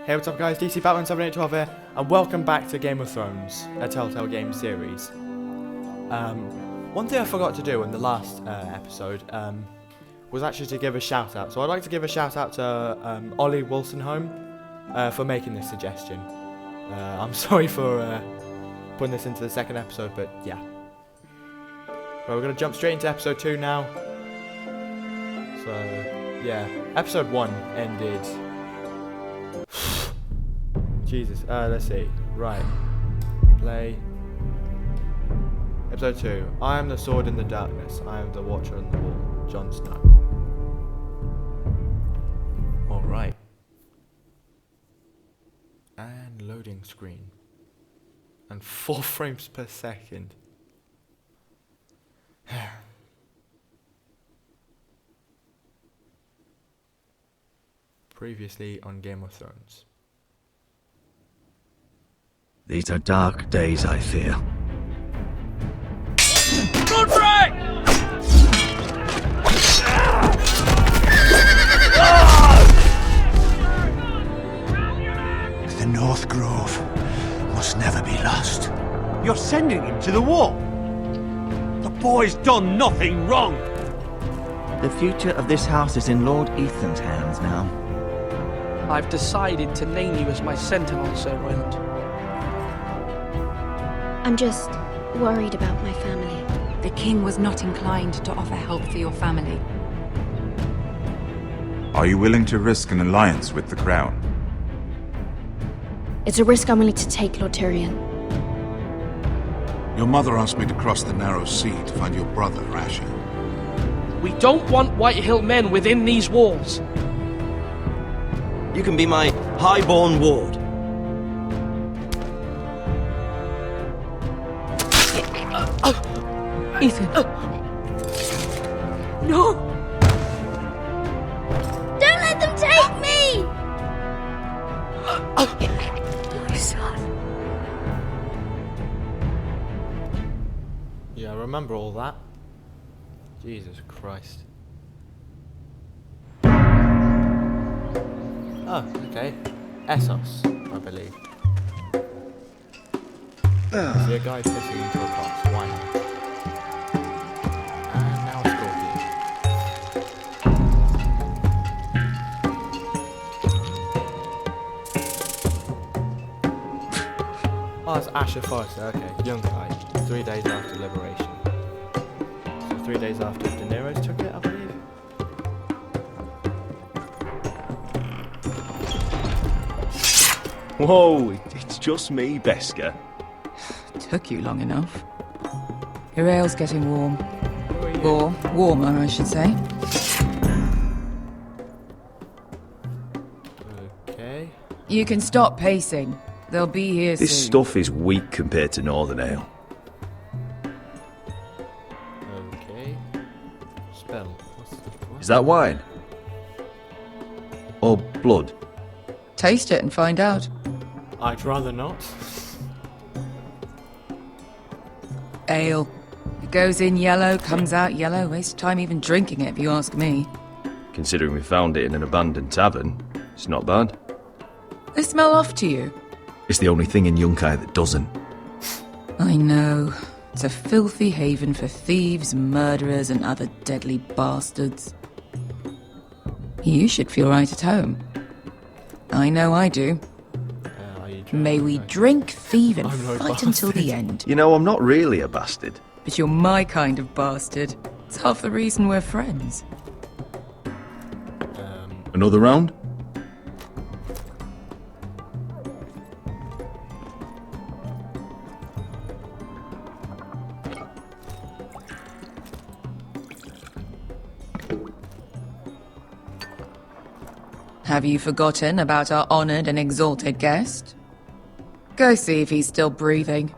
Hey, what's up guys, DC Batman7812 here, and welcome back to Game of Thrones, a Telltale game series. One thing I forgot to do in the last episode was actually to give a shout out. So I'd like to give a shout out to Ollie Wolstenholme for making this suggestion. I'm sorry for putting this into the second episode, but yeah. Well, we're going to jump straight into episode 2 now. So, yeah, episode 1 ended... Jesus, let's see. Right. Play. Episode 2. I am the sword in the darkness. I am the watcher on the wall. Jon Snow. Alright. And loading screen. And 4 frames per second. Previously on Game of Thrones. These are dark days, I fear. Godfrey! The North Grove must never be lost. You're sending him to the war. The boy's done nothing wrong. The future of this house is in Lord Ethan's hands now. I've decided to name you as my sentinel, Sir Roland. I'm just worried about my family. The king was not inclined to offer help for your family. Are you willing to risk an alliance with the crown? It's a risk I'm willing to take, Lord Tyrion. Your mother asked me to cross the narrow sea to find your brother, Asher. We don't want Whitehill men within these walls. You can be my highborn ward. Ethan. No! Don't let them take me! My son. Yeah, I remember all that. Jesus Christ. Oh, okay. Essos, I believe. See a guy pissing into a box. Why not? And now a scorpion. Oh, it's Asher Forrester. Okay, young guy. 3 days after liberation. So 3 days after Daenerys took it, I believe. Whoa, it's just me, Beska. Took you long enough. Your ale's getting warm. Or warmer, I should say. Okay. You can stop pacing. They'll be here soon. This stuff is weak compared to Northern Ale. Okay. Spell. What? Is that wine? Or blood? Taste it and find out. I'd rather not. Ale. It goes in yellow, comes out yellow. Waste time even drinking it, if you ask me. Considering we found it in an abandoned tavern, it's not bad. They smell off to you. It's the only thing in Yunkai that doesn't. I know. It's a filthy haven for thieves, murderers, and other deadly bastards. You should feel right at home. I know I do. Are you drunk? May we No. drink, thieve, and I'm no fight until bastard. the end. You know, I'm not really a bastard. But you're my kind of bastard. It's half the reason we're friends. Another round? Have you forgotten about our honoured and exalted guest? Go see if he's still breathing.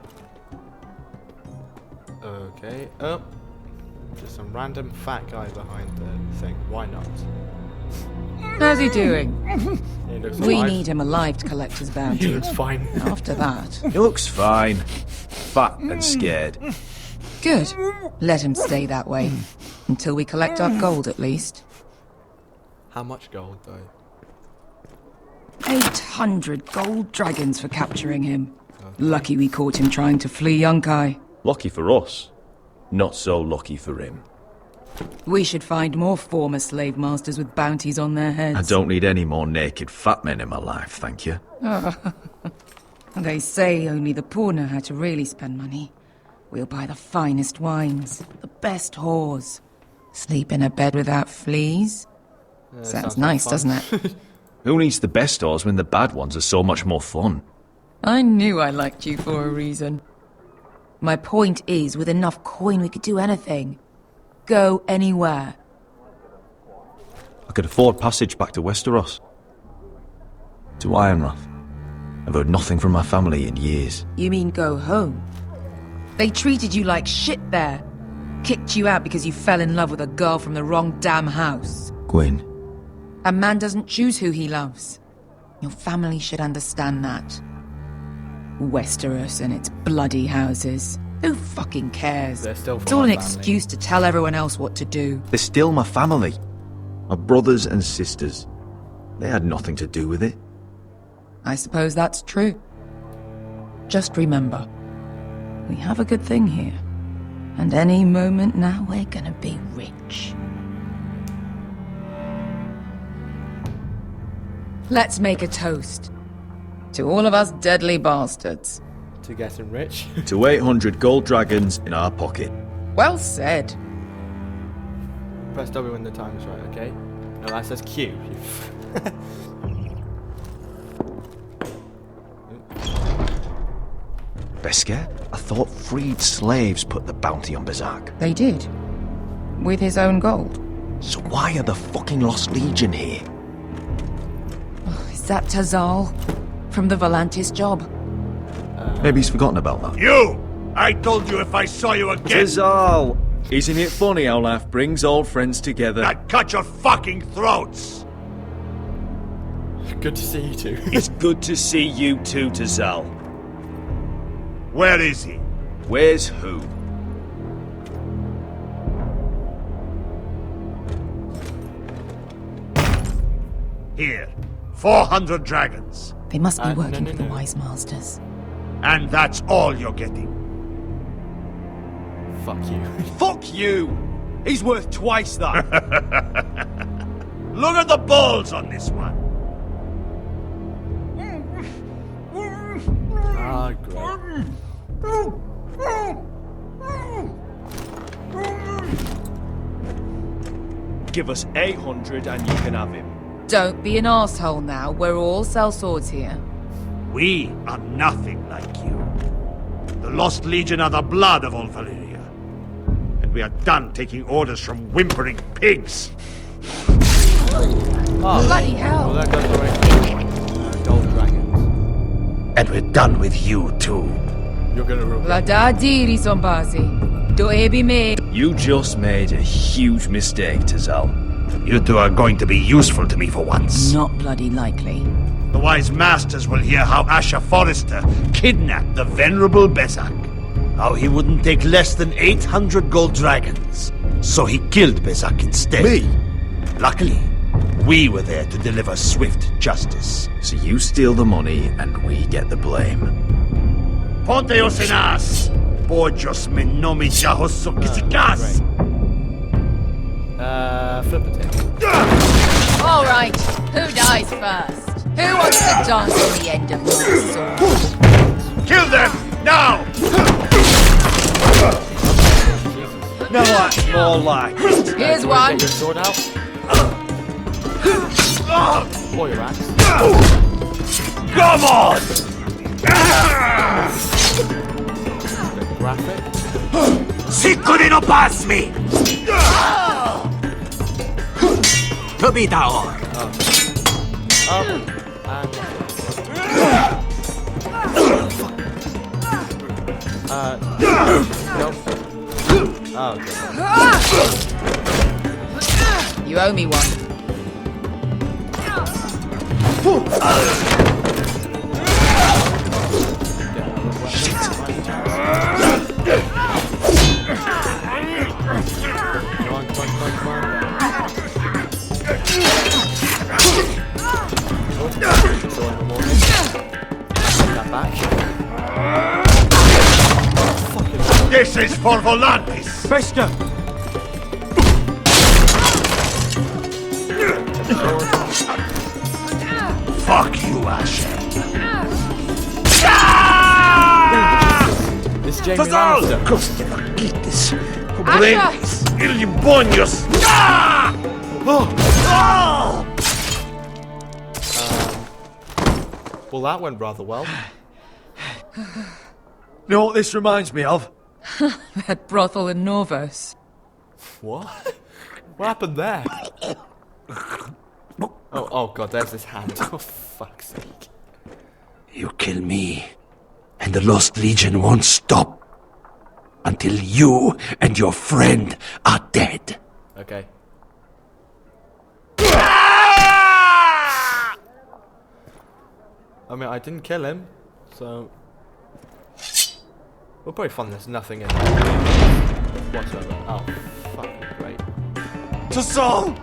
Okay. Oh. Just some random fat guy behind the thing. Why not? How's he doing? He looks We alive. need him alive to collect his He bounty. looks fine. After that, He looks fine. Fat and scared. good. Let him stay that way. Until we collect our gold, at least. How much gold, though? 800 gold dragons for capturing him. Lucky we caught him trying to flee Yunkai. Lucky for us. Not so lucky for him. We should find more former slave masters with bounties on their heads. I don't need any more naked fat men in my life, thank you. They say only the poor know how to really spend money. We'll buy the finest wines, the best whores. Sleep in a bed without fleas. Sounds nice, doesn't it? Who needs the best stores when the bad ones are so much more fun? I knew I liked you for a reason. My point is, with enough coin we could do anything. Go anywhere. I could afford passage back to Westeros. To Ironrath. I've heard nothing from my family in years. You mean go home? They treated you like shit there. Kicked you out because you fell in love with a girl from the wrong damn house. Gwyn. A man doesn't choose who he loves. Your family should understand that. Westeros and its bloody houses. Who fucking cares? They're still It's all an family. excuse to tell everyone else what to do. They're still my family. My brothers and sisters. They had nothing to do with it. I suppose that's true. Just remember, we have a good thing here. And any moment now we're gonna be rich. Let's make a toast. To all of us deadly bastards. To getting rich. To 800 gold dragons in our pocket. Well said. Press W when the time's right, okay? No, that says Q. Beskar? I thought freed slaves put the bounty on Berserk. They did. With his own gold. So why are the fucking Lost Legion here? Is that Tazal? From the Volantis job? Maybe he's forgotten about that. You! I told you if I saw you again, Tizal! Isn't it funny how life brings old friends together? I'd cut your fucking throats! Good to see you two. It's good to see you too, Tazal. Where is he? Where's who? Here. 400 dragons. They must be working no, for the no. Wise Masters. And that's all you're getting. Fuck you. Fuck you! He's worth twice that. Look at the balls on this one. Ah, great. Give us 800 and you can have him. Don't be an asshole now. We're all sellswords here. We are nothing like you. The Lost Legion are the blood of all Valyria. And we are done taking orders from whimpering pigs. Oh, Bloody hell. well, that goes away. Gold dragons. And we're done with you too. You're gonna ruin La da diri sombazi. Do ebi me. You just made a huge mistake, Tazal. You two are going to be useful to me for once. Not bloody likely. The Wise Masters will hear how Asher Forrester kidnapped the venerable Besak. How he wouldn't take less than 800 gold dragons. So he killed Besak instead. Me? Luckily, we were there to deliver swift justice. So you steal the money and we get the blame. Ponteos en as! Bojos me nomi jahos sokisikas! flip a tip. All right, who dies first? Who wants to dance on the end of my sword? Kill them! Now! No, what? More like it. Here's one. Get your sword out. Or your axe. Come on! Bit graphic. Sikuri no pass me! Tobitao. Nope. Oh, okay. You owe me one. Come on. we saw in the morning. Take that back. This is for Volantis! Bester! Fuck you, Asher! This is Jamie Lannister. Costa Vaquitis! Cobrenis! Ilibonios! Well, that went rather well. You know what this reminds me of? That brothel in Norvos. What? What happened there? Oh god, there's his hand. Oh, fuck's sake. You kill me, and the Lost Legion won't stop until you and your friend are dead. Okay. I mean, I didn't kill him, so... We'll probably find there's nothing in there whatsoever. Oh, fucking great. To Saul!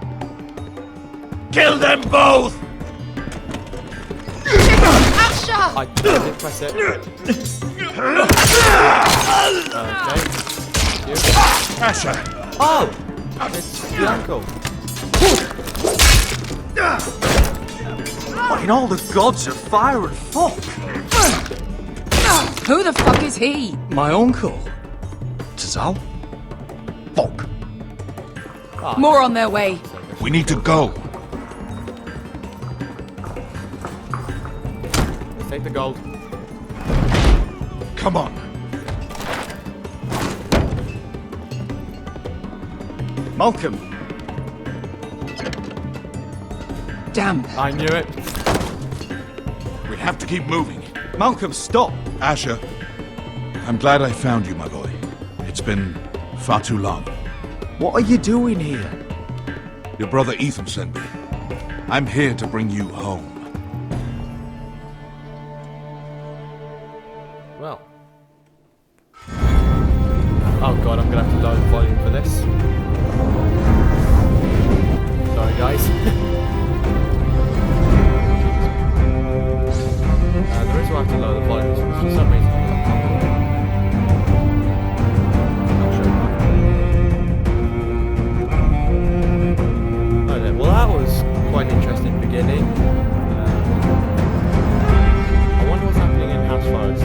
Kill them both! I didn't press it. Okay. You. Asher! Oh! It's the uncle. What in all the gods of fire and fuck? Who the fuck is he? My uncle. Tazal? Fuck. More on their way. We need to go. Take the gold. Come on. Malcolm. Damn. I knew it. We have to keep moving. Malcolm, stop. Asher, I'm glad I found you, my boy. It's been far too long. What are you doing here? Your brother Ethan sent me. I'm here to bring you home. Well. Oh god, I'm gonna have to lower the volume for this. Sorry guys. The reason why I have to lower the volume is because for some reason not sure why. Okay, well that was quite an interesting beginning. I wonder what's happening in House Forest.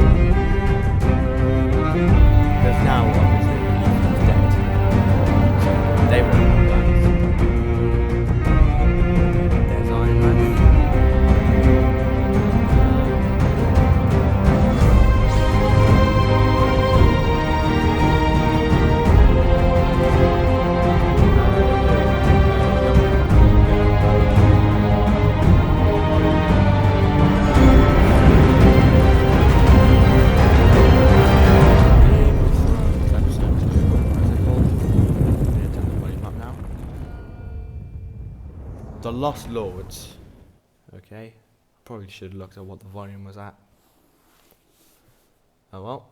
Because now obviously Ethan's dead. So they were on plans. There's Iron Man. The Lost Lords. Okay. Probably should have looked at what the volume was at. Oh well.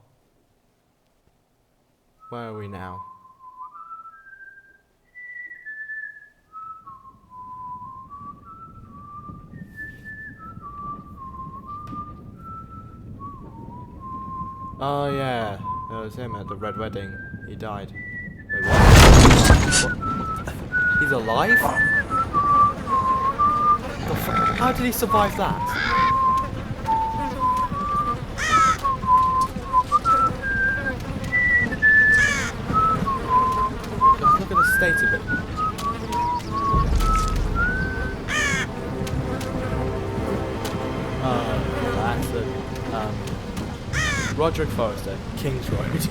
Where are we now? Oh yeah. That was him at the Red Wedding. He died. Wait, what? He's alive? How did he survive that? Just look at the state of it. That's it. Roderick Forrester, King's Road.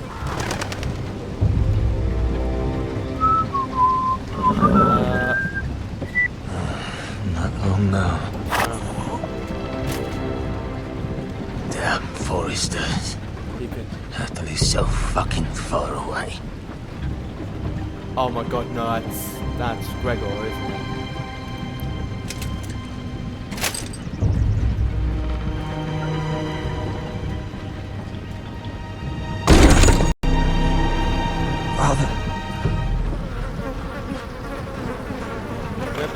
Not long now. Damn Foresters. Utterly so fucking far away. Oh my god, no, that's Gregor, isn't it? Father. Yep.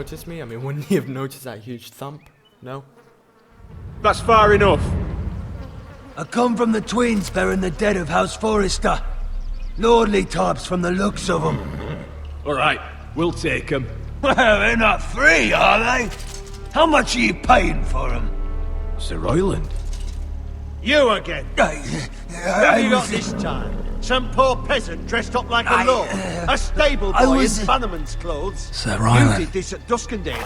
noticed me? I mean, wouldn't he have noticed that huge thump? No? That's far enough. I come from the twins bearing the dead of House Forrester. Lordly types from the looks of them. All right, we'll take them. Well, they're not free, are they? How much are you paying for them? Sir Royland. You again. Who have you got this time? Some poor peasant dressed up like a lord? A stable boy in Bannerman's clothes? Sir Royland. You did this at Duskendale,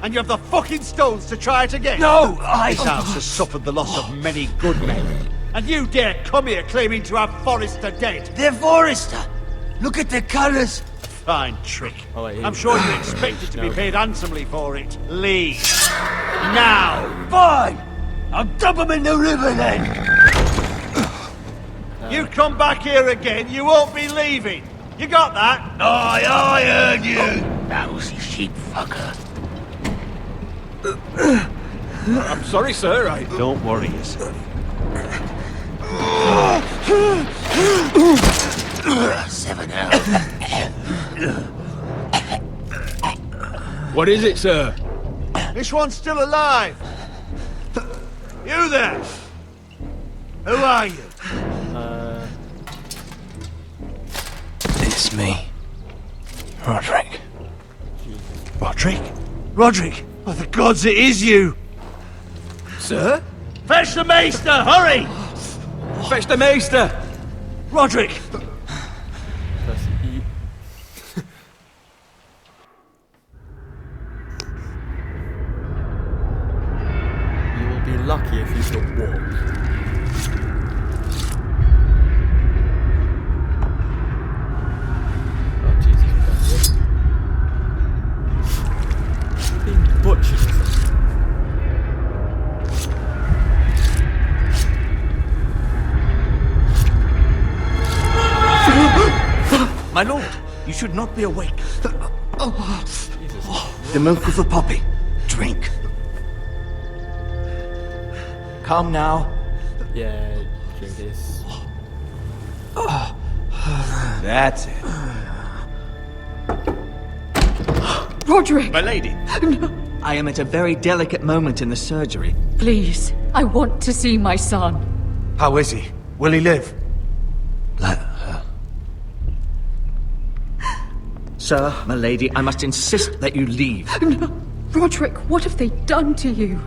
and you have the fucking stones to try it again? No, This house has suffered the loss of many good men, and you dare come here claiming to have Forrester dead? They're Forrester. Look at the colours. Fine trick. Oh, wait, I'm sure you expected to be No. paid handsomely for it. Leave. Now! Fine. I'll dump them in the river then. You come back here again, you won't be leaving. You got that? Aye, I heard you. Lousy sheep fucker. I'm sorry, sir. Don't worry yourself. 7 out. What is it, sir? This one's still alive. You there? Who are you? It's me. Roderick. Roderick? Roderick? Oh, the gods, it is you! Sir? Fetch the maester, hurry! Fetch the maester! Roderick! Press E. You will be lucky if you can walk. Oh, Jesus Christ. You're being butchered. My lord, you should not be awake. Jesus. The milk of the poppy. Drink. Calm now. Yeah, drink this. That's it. Roderick! My lady. I am at a very delicate moment in the surgery. Please, I want to see my son. How is he? Will he live? Let her. Sir, my lady, I must insist that you leave. No. Roderick, what have they done to you?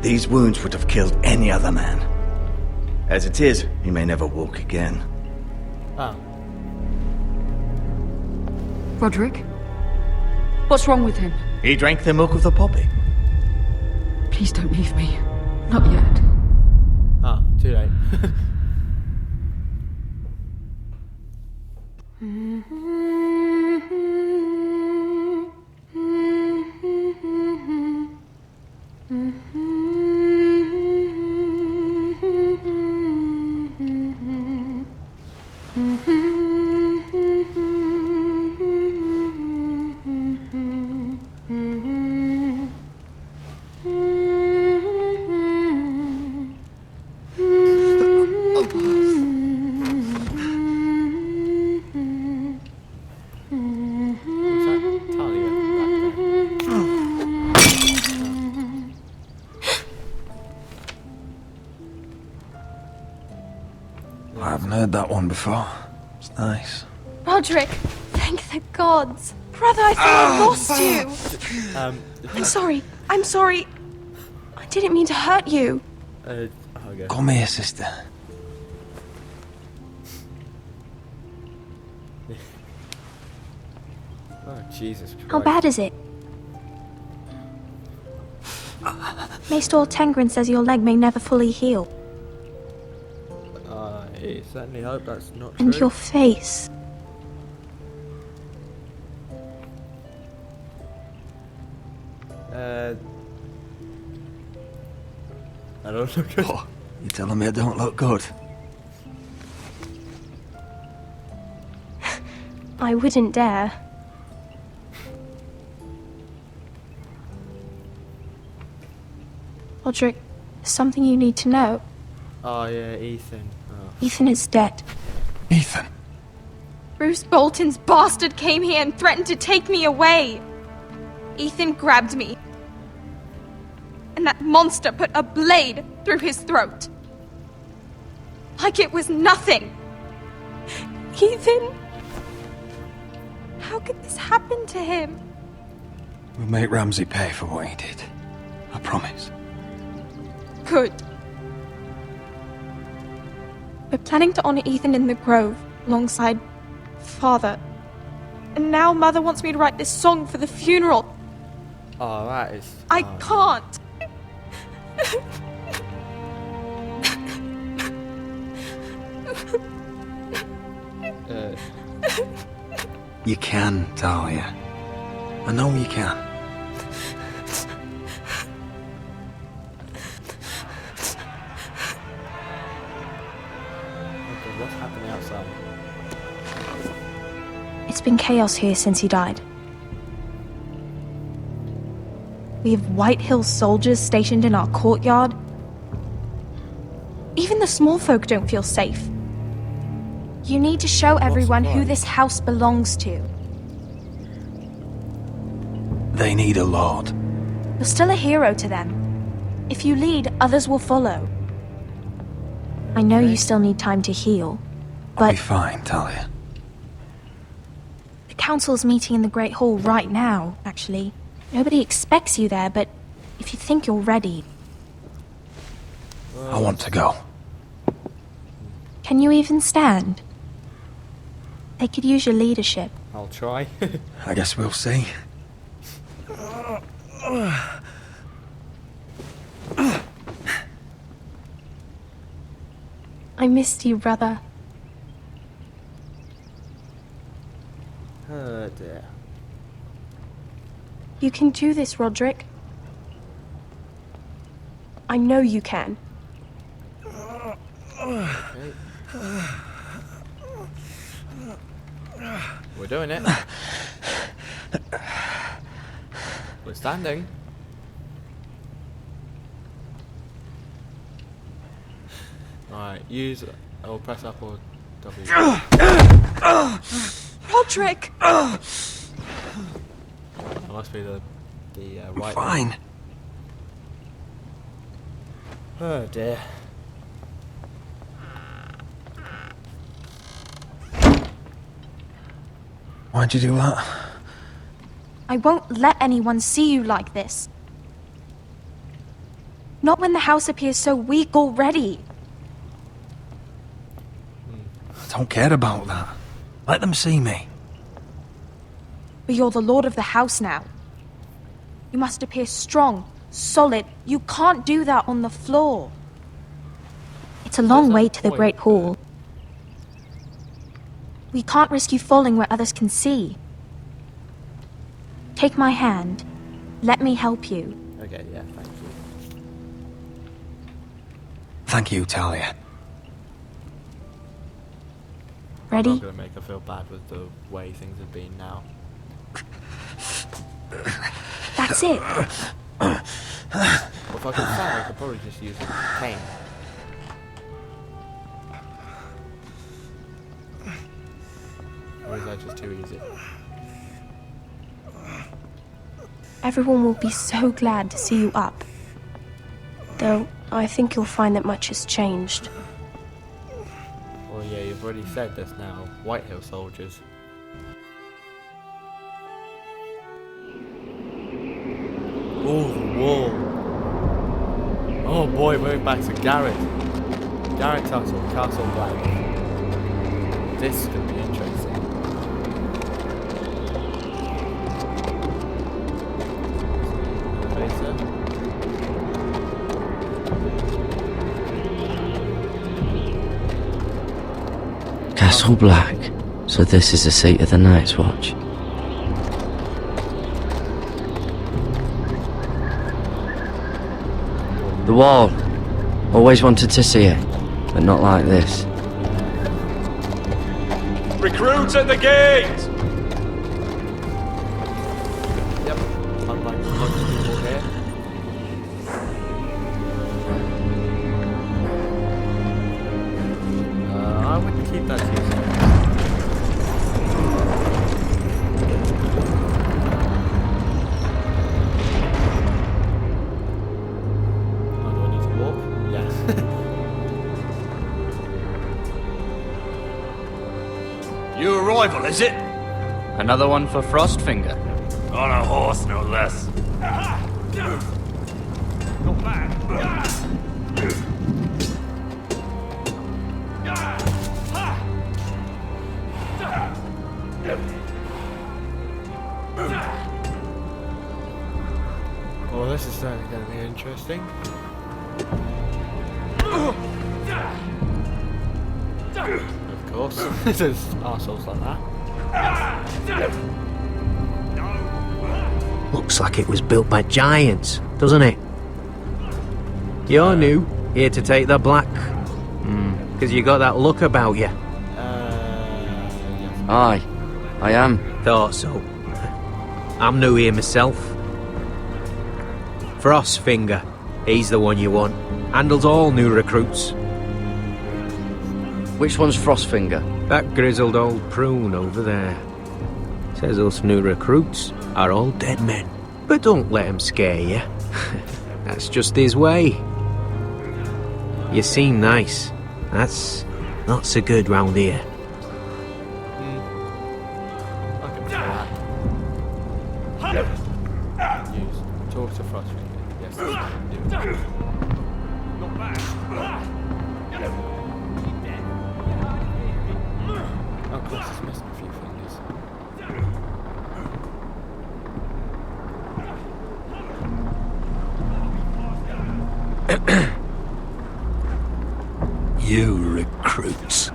These wounds would have killed any other man. As it is, he may never walk again. Ah. Roderick? What's wrong with him? He drank the milk of the poppy. Please don't leave me. Not yet. Ah, too late. Was that Talia back I haven't heard that one before. It's nice. Roderick, thank the gods. Brother, I thought I lost you. I'm sorry. I'm sorry. I didn't mean to hurt you. okay. Come here, sister. Oh, Jesus Christ. How bad is it? Maester Tengrin says your leg may never fully heal. I certainly hope that's not And true. your face. I don't look good. Oh, you telling me I don't look good? I wouldn't dare. Roderick, there's something you need to know. Oh, yeah, Ethan. Oh. Ethan is dead. Ethan. Bruce Bolton's bastard came here and threatened to take me away. Ethan grabbed me. And that monster put a blade through his throat. Like it was nothing. Ethan... How could this happen to him? We'll make Ramsey pay for what he did. I promise. Good. We're planning to honor Ethan in the Grove, alongside Father. And now Mother wants me to write this song for the funeral. Oh, that is... I can't. You can, Talia. I know you can. Okay, what's happening outside? It's been chaos here since he died. We have White Hill soldiers stationed in our courtyard. Even the small folk don't feel safe. You need to show everyone who this house belongs to. They need a lord. You're still a hero to them. If you lead, others will follow. I know you still need time to heal, I'll but be fine, Talia. the council's meeting in the Great Hall right now, actually. Nobody expects you there, but if you think you're ready... I want to go. Can you even stand? They could use your leadership. I'll try. I guess we'll see. I missed you, brother. Oh dear. You can do this, Roderick. I know you can. Okay. We're doing it. We're standing. Alright, use or press up or W. Roderick! That must be the right Fine. one. Oh dear. Why'd you do that? I won't let anyone see you like this. Not when the house appears so weak already. I don't care about that. Let them see me. But you're the lord of the house now. You must appear strong, solid. You can't do that on the floor. It's a long way to the Great Hall. We can't risk you falling where others can see. Take my hand. Let me help you. Okay, yeah, thank you. Thank you, Talia. Ready? I'm not gonna make her feel bad with the way things have been now. That's it. Well, if I could stand, I could probably just use a cane. Or is that just too easy? Everyone will be so glad to see you up. Though, I think you'll find that much has changed. Well, yeah, you've already said this now. White Hill soldiers. Oh, the wall. Oh boy, we're back to Garrett. Garrett Tuttle, Castle Black. This is going to be interesting. Castle Black. So this is the seat of the Night's Watch. The wall. Always wanted to see it, but not like this. Recruits at the gate! Yep, unlike most people here. I wouldn't keep that to yourself. rival, is it? Another one for Frostfinger. On a horse, no less. Not bad. Well, this is certainly going to be interesting. Of course, there's arseholes like that. Looks like it was built by giants, doesn't it? You're new, here to take the black. Because you got that look about you. Aye, I am. Thought so. I'm new here myself. Frostfinger, he's the one you want. Handles all new recruits. Which one's Frostfinger? That grizzled old prune over there. Says us new recruits are all dead men. But don't let him scare you. That's just his way. You seem nice. That's not so good round here. Talk to Frostfinger. Yes. Not bad. Oh, of course, it's missing a few fingers. You recruits.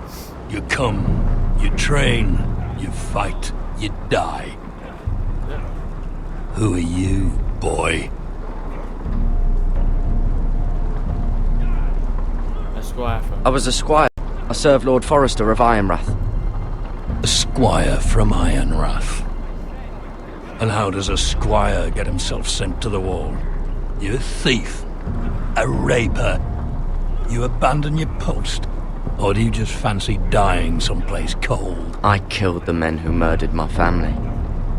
You come, you train, you fight, you die. Who are you, boy? A squire from... I was a squire. I served Lord Forrester of Ironrath. A squire from Ironrath. And how does a squire get himself sent to the wall? You thief. A raper. You abandon your post? Or do you just fancy dying someplace cold? I killed the men who murdered my family.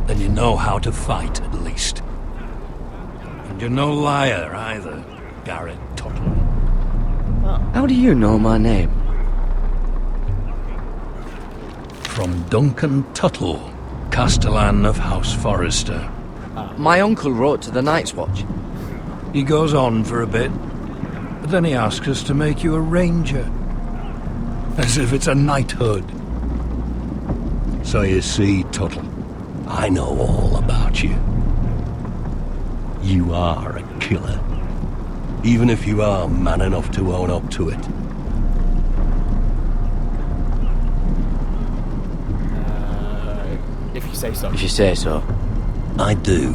Then you know how to fight, at least. And you're no liar, either, Garrett Tuttle. How do you know my name? From Duncan Tuttle, Castellan of House Forrester. My uncle wrote to the Night's Watch. He goes on for a bit, but then he asks us to make you a ranger. As if it's a knighthood. So you see, Tuttle, I know all about you. You are a killer. Even if you are man enough to own up to it. If you say so. If you say so. I do.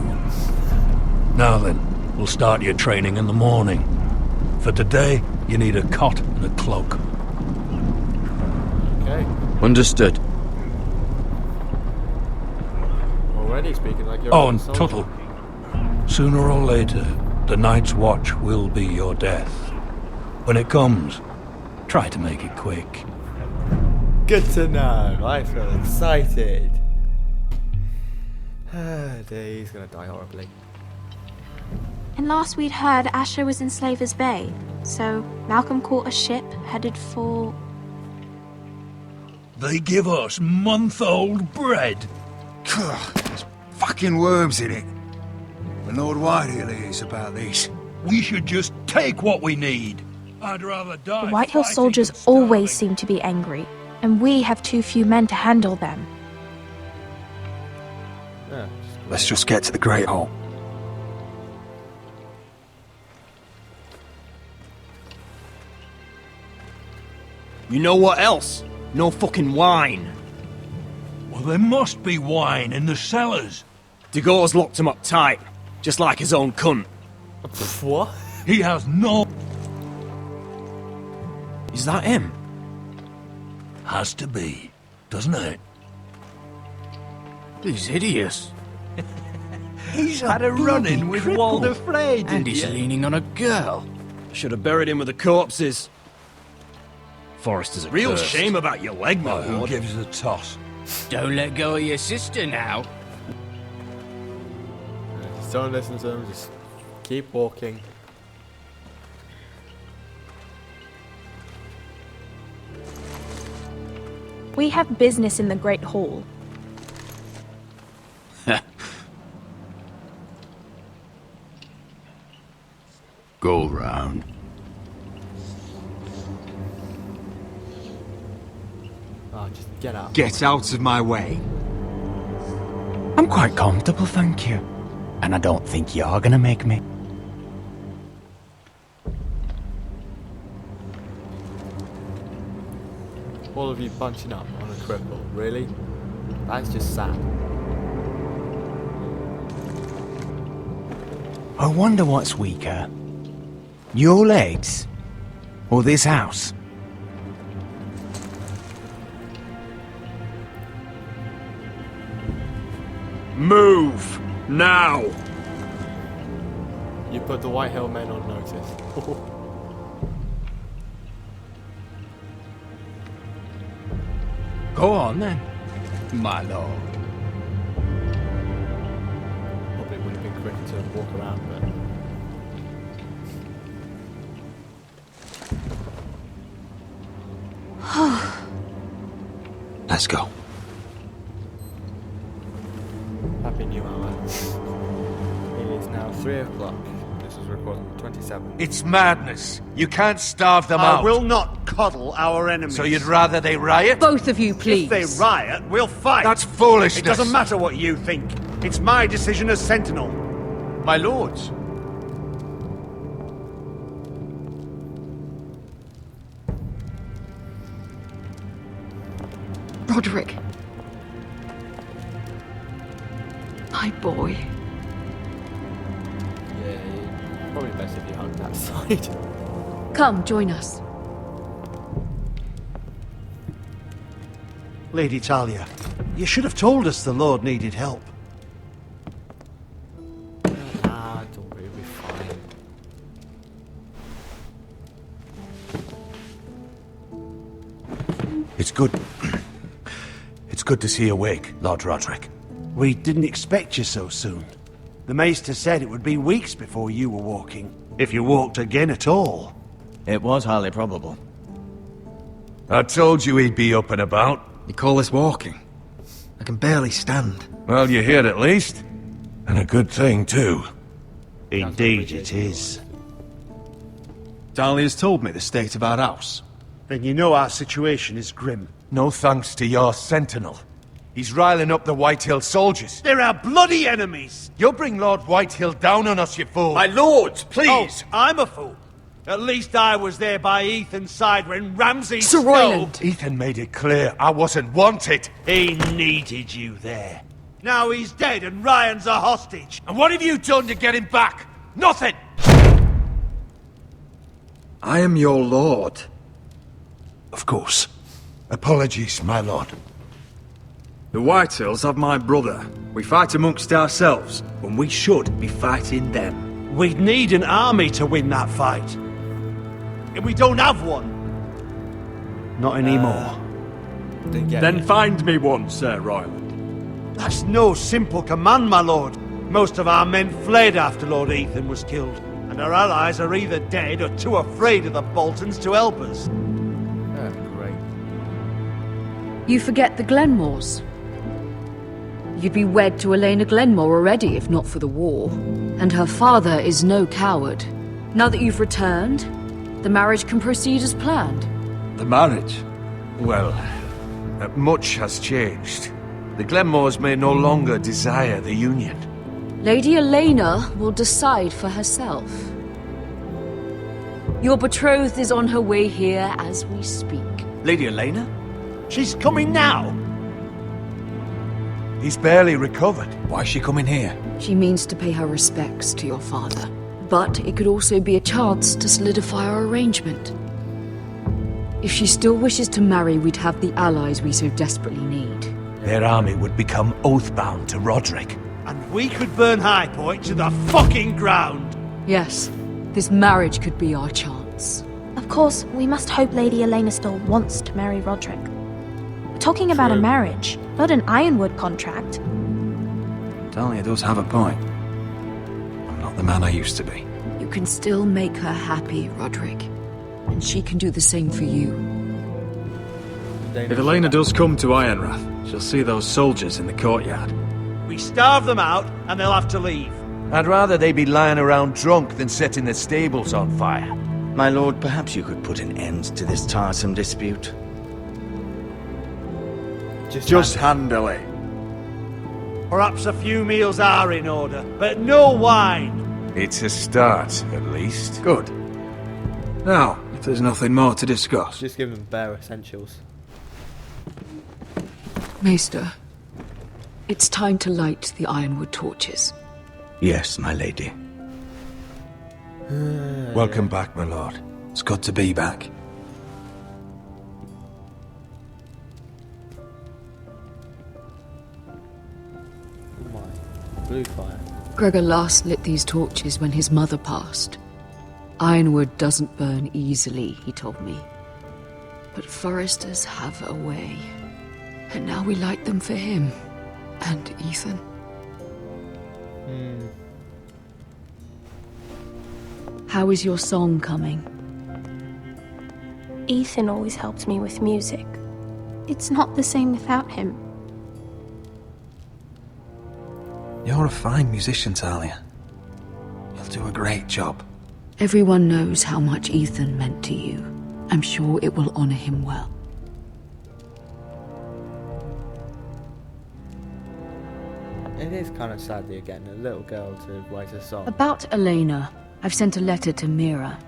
Now then, we'll start your training in the morning. For today, you need a cot and a cloak. Okay. Understood. Already speaking like you're Oh, a and soldier. Tuttle. Sooner or later, the Night's Watch will be your death. When it comes, try to make it quick. Good to know. I feel excited. Dear, he's gonna die horribly. And last we'd heard Asher was in Slaver's Bay, so Malcolm caught a ship headed for... They give us month-old bread. There's fucking worms in it. And Lord Whitehill hears about this. We should just take what we need. I'd rather die. The Whitehill fighting soldiers than starving. always seem to be angry, and we have too few men to handle them. Yeah. Let's just get to the Great Hall. You know what else? No fucking wine. Well, there must be wine in the cellars. Degor's locked him up tight, just like his own cunt. What? He has no... Is that him? Has to be, doesn't it? He's hideous. He's had a run-in with Walder Frey, And he's leaning on a girl. Should have buried him with the corpses. Forrester's a Real cursed. shame about your leg, my Oh, who lord. gives a toss? Don't let go of your sister now. Just don't listen to him, just keep walking. We have business in the Great Hall. Go round. Oh, just get out. Get out of my way. I'm quite comfortable, thank you. And I don't think you're gonna make me. All of you bunching up on a cripple, really? That's just sad. I wonder what's weaker. Your legs? Or this house? Move! Now! You put the White Hill men on notice. Go on then, my lord. Probably would have been quicker to walk around, but... Let's go. Happy New Hour. It is now 3 o'clock. This is recorded on the 27th. It's madness. You can't starve them I out. will not coddle our enemies. So you'd rather they riot? Both of you, please. If they riot, we'll fight. That's foolishness. It doesn't matter what you think. It's my decision as Sentinel. My lords. Roderick. My boy. Yeah, probably best if you hugged that side. Come, join us. Lady Talia, you should have told us the Lord needed help. Ah, don't worry, we'll be fine. It's good. It's good to see you awake, Lord Roderick. We didn't expect you so soon. The Maester said it would be weeks before you were walking, if you walked again at all. It was highly probable. I told you he'd be up and about. You call this walking? I can barely stand. Well, you're here at least. And a good thing, too. Indeed it is. Dahlia's told me the state of our house. Then you know our situation is grim. No thanks to your sentinel. He's riling up the Whitehill soldiers. They're our bloody enemies! You'll bring Lord Whitehill down on us, you fool! My lords, please! Oh, I'm a fool. At least I was there by Ethan's side when Ramsay Sir Royland! Ethan made it clear I wasn't wanted. He needed you there. Now he's dead and Ryan's a hostage. And what have you done to get him back? Nothing! I am your lord. Of course. Apologies, my lord. The Whitehills have my brother. We fight amongst ourselves, when we should be fighting them. We'd need an army to win that fight. And we don't have one. Not anymore. Then find me one, Sir Royland. That's no simple command, my lord. Most of our men fled after Lord Ethan was killed, and our allies are either dead or too afraid of the Boltons to help us. Great. You forget the Glenmores. You'd be wed to Elena Glenmore already if not for the war. And her father is no coward. Now that you've returned, the marriage can proceed as planned. The marriage? Well, much has changed. The Glenmores may no longer desire the union. Lady Elena will decide for herself. Your betrothed is on her way here as we speak. Lady Elena? She's coming now. He's barely recovered. Why is she coming here? She means to pay her respects to your father. But it could also be a chance to solidify our arrangement. If she still wishes to marry, we'd have the allies we so desperately need. Their army would become oathbound to Roderick. And we could burn High Point to the fucking ground. Yes, this marriage could be our chance. Of course, we must hope Lady Elena still wants to marry Roderick. We're talking about a marriage, not an Ironwood contract. Dahlia does have a point. I'm not the man I used to be. You can still make her happy, Roderick. And she can do the same for you. If Elena does come to Ironrath, she'll see those soldiers in the courtyard. We starve them out, and they'll have to leave. I'd rather they be lying around drunk than setting the stables on fire. My lord, perhaps you could put an end to this tiresome dispute. Just handle it. Perhaps a few meals are in order, but no wine. It's a start, at least. Good. Now, if there's nothing more to discuss. Just give them bare essentials. Maester, it's time to light the ironwood torches. Yes, my lady. Welcome back, my lord. It's good to be back. Blue fire. Gregor last lit these torches when his mother passed. Ironwood doesn't burn easily, he told me. But foresters have a way. And now we light them for him. And Ethan. How is your song coming? Ethan always helps me with music. It's not the same without him. You're a fine musician, Talia. You'll do a great job. Everyone knows how much Ethan meant to you. I'm sure it will honor him well. It is kind of sad that you're getting a little girl to write a song. About Elena, I've sent a letter to Mira.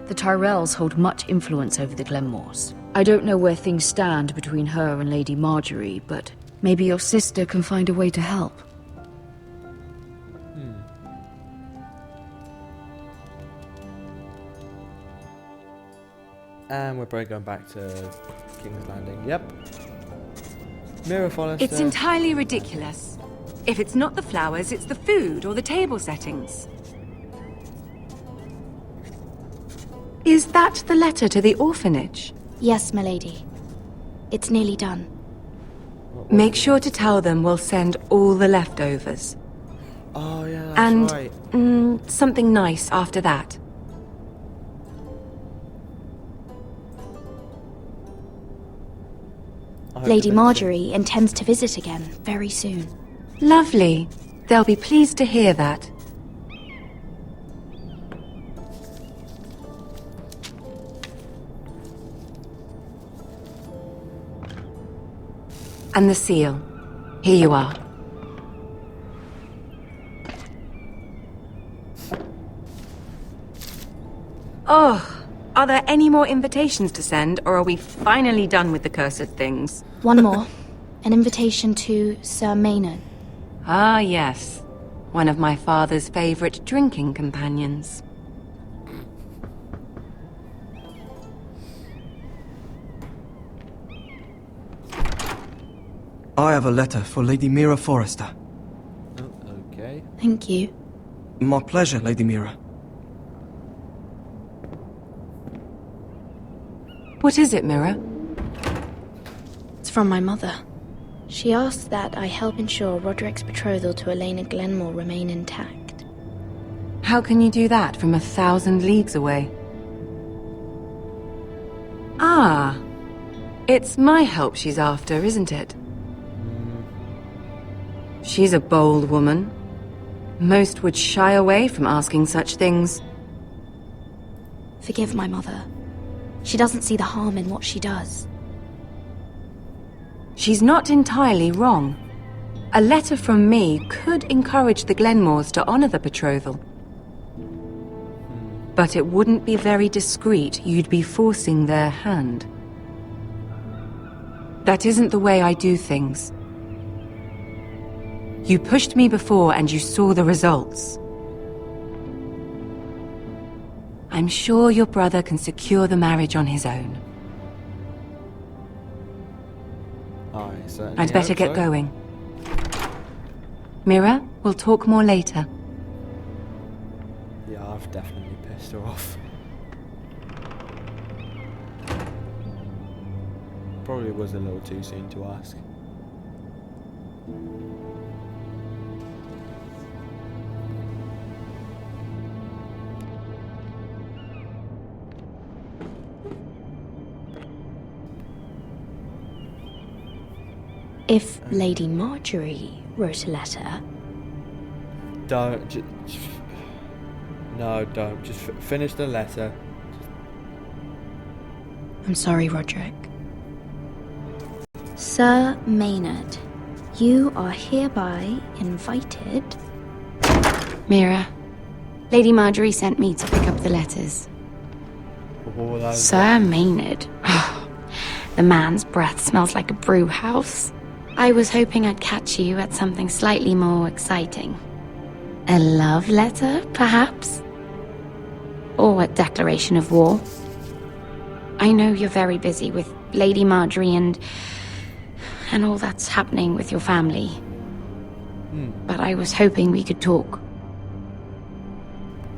The Tyrells hold much influence over the Glenmores. I don't know where things stand between her and Lady Marjorie, but maybe your sister can find a way to help. And we're probably going back to King's Landing. Yep. Mira Forrester. It's entirely ridiculous. If it's not the flowers, it's the food or the table settings. Is that the letter to the orphanage? Yes, my lady. It's nearly done. Make sure to tell them we'll send all the leftovers. Oh, yeah, that's right. And something nice after that. Lady Marjorie intends to visit again very soon. Lovely. They'll be pleased to hear that. And the seal. Here you are. Oh, are there any more invitations to send, or are we finally done with the cursed things? One more. An invitation to Sir Maynard. Ah, yes. One of my father's favorite drinking companions. I have a letter for Lady Mira Forrester. Oh, okay. Thank you. My pleasure, Lady Mira. What is it, Mira? It's from my mother. She asks that I help ensure Roderick's betrothal to Elena Glenmore remain intact. How can you do that from 1,000 leagues away? Ah, it's my help she's after, isn't it? She's a bold woman. Most would shy away from asking such things. Forgive my mother. She doesn't see the harm in what she does. She's not entirely wrong. A letter from me could encourage the Glenmores to honor the betrothal. But it wouldn't be very discreet. You'd be forcing their hand. That isn't the way I do things. You pushed me before and you saw the results. I'm sure your brother can secure the marriage on his own. I'd better get going. Mira, we'll talk more later. Yeah, I've definitely pissed her off. Probably was a little too soon to ask. If Lady Marjorie wrote a letter... Don't. No, don't. Just finish the letter. I'm sorry, Roderick. Sir Maynard, you are hereby invited... Mira, Lady Marjorie sent me to pick up the letters. Sir Maynard. The man's breath smells like a brew house. I was hoping I'd catch you at something slightly more exciting. A love letter, perhaps? Or a declaration of war? I know you're very busy with Lady Marjorie and all that's happening with your family. But I was hoping we could talk.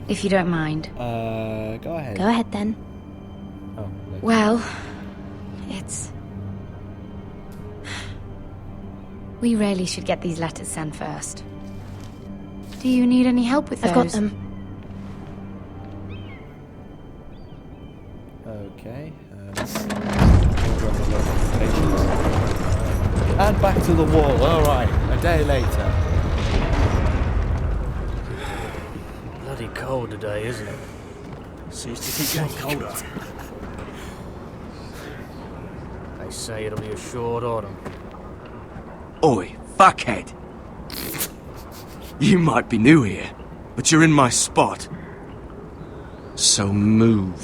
If you don't mind. Go ahead. Go ahead then. Oh, Well, it's... We really should get these letters sent first. Do you need any help with those? I've got them. Okay. And back to the wall. Alright, a day later. Bloody cold today, isn't it? Seems to keep getting colder. They say it'll be a short autumn. Oi, fuckhead. You might be new here, but you're in my spot. So move.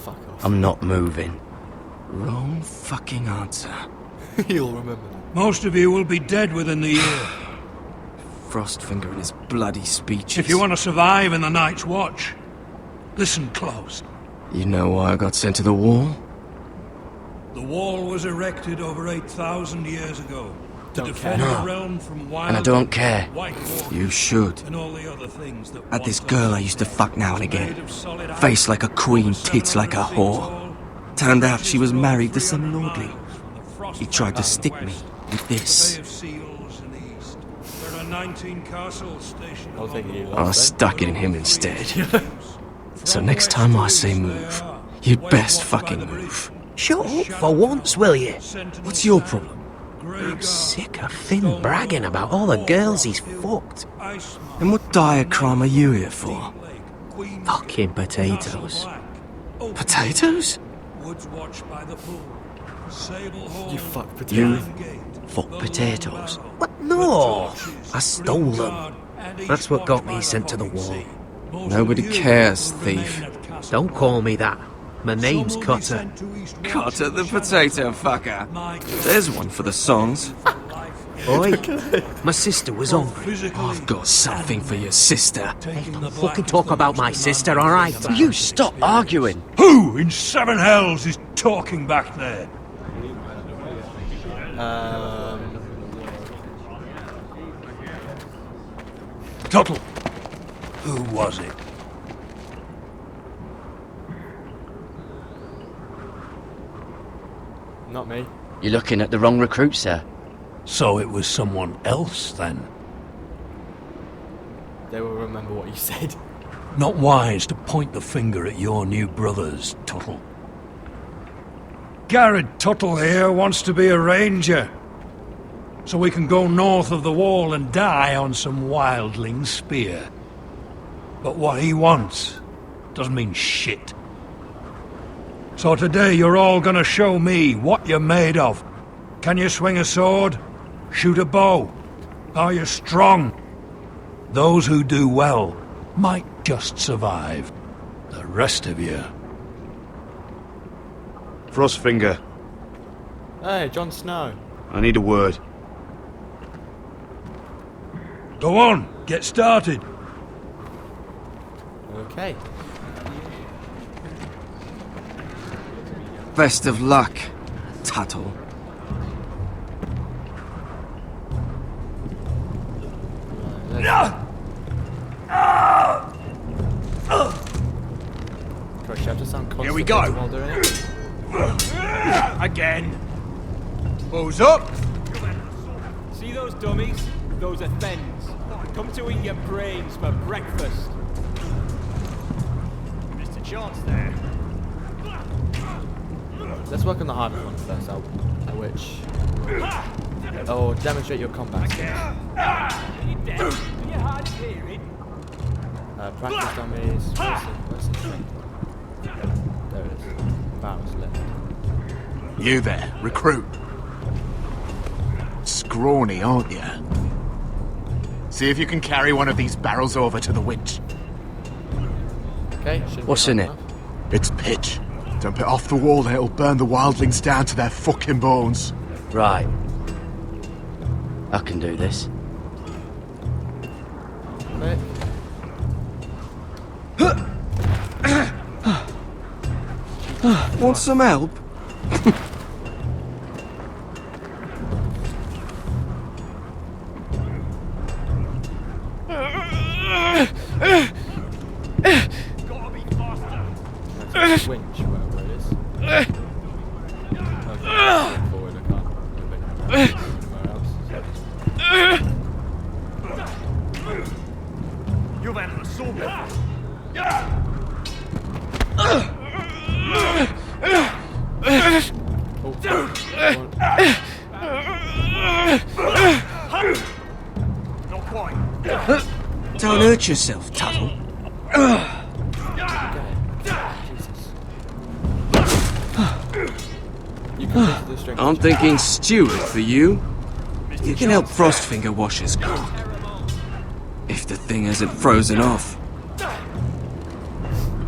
Fuck off. I'm not moving. Wrong fucking answer. You'll remember that. Most of you will be dead within the year. Frostfinger and his bloody speeches. If you want to survive in the Night's Watch, listen close. You know why I got sent to the wall? The wall was erected over 8,000 years ago to defend care. the realm from wild... And I don't care. White Walkers You should. and all the other things that Had this once girl I existed. used to fuck now and again. Made of solid iron, Face like a queen, over tits like a 700 feet whore. tall, Turned out she was flowed married to 300 some lordly. miles from the frost He tried to valley stick me west. with The this. Bay of Seals in the east. There are 19 castles stationed I'll take along it. the I stuck it in him instead. So next time I say move, you'd best fucking move. Shut up for once, will you? What's your problem? I'm sick of Finn bragging about all the girls he's fucked. And what dire crime are you here for? Fucking potatoes. Potatoes? Woods watched by the pool. Sable Hall. You fuck You potatoes. fuck potatoes? What? No! I stole them. That's what got me sent to the wall. Nobody cares, thief. Don't call me that. My name's Cutter. Cutter the potato fucker. There's one for the songs. Oi, my sister was hungry. I've got something for your sister. Hey, don't fucking talk about my sister, alright? You stop arguing. Who in seven hells is talking back there? Tuttle. Who was it? Not me. You're looking at the wrong recruit, sir. So it was someone else, then? They will remember what you said. Not wise to point the finger at your new brothers, Tuttle. Garrett Tuttle here wants to be a ranger. So we can go north of the wall and die on some wildling spear. But what he wants doesn't mean shit. So today you're all gonna show me what you're made of. Can you swing a sword? Shoot a bow? Are you strong? Those who do well might just survive. The rest of you... Frostfinger, Hey, Jon Snow. I need a word. Go on, get started. Okay. Best of luck, Tuttle. Gosh, you have to sound Here we constipated go. while doing it. Again. Who's up? See those dummies? Those are Thens. Come to eat your brains for breakfast. Mr. Chance there. Let's work on the hardest one first, which... Oh, demonstrate your combat skills. Practice dummies. Where's the strength? There it is. Barrels left. You there, recruit. Scrawny, aren't you? See if you can carry one of these barrels over to the winch. Okay, What's in it? It's pitch. Dump it off the wall and it'll burn the wildlings down to their fucking bones. Right. I can do this. Okay. Want some help? That's a winch, wherever it is. Okay, forward, I can't move it anywhere else. You've had an assault. Not quite. Don't hurt yourself, Tuttle. I'm thinking steward for you. You can help Frostfinger wash his coat. If the thing hasn't frozen off.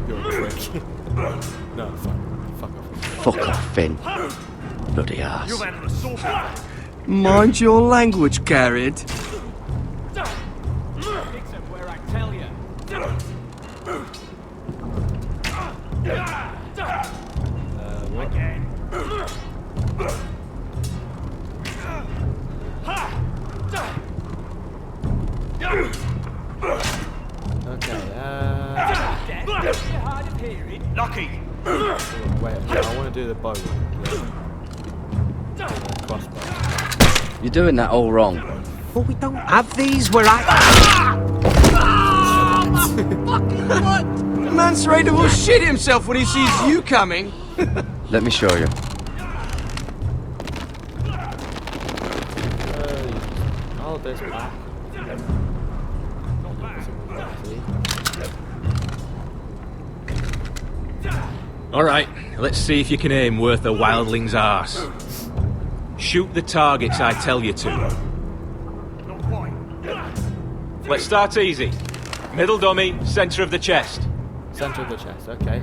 You're a prick. No, fuck off. Fuck off, Finn. Bloody ass. You've had an assault. Mind your language, Garrett. Where I tell you. Again. Okay, Lucky. wait, I want to do the bow. The crossbow. You're doing that all wrong. But we don't have these where I... Fucking what? The man's ready to shit himself when he sees you coming. Let me show you. Hold this back. Alright, let's see if you can aim worth a wildling's arse. Shoot the targets I tell you to. Let's start easy. Middle dummy, centre of the chest. Centre of the chest, okay.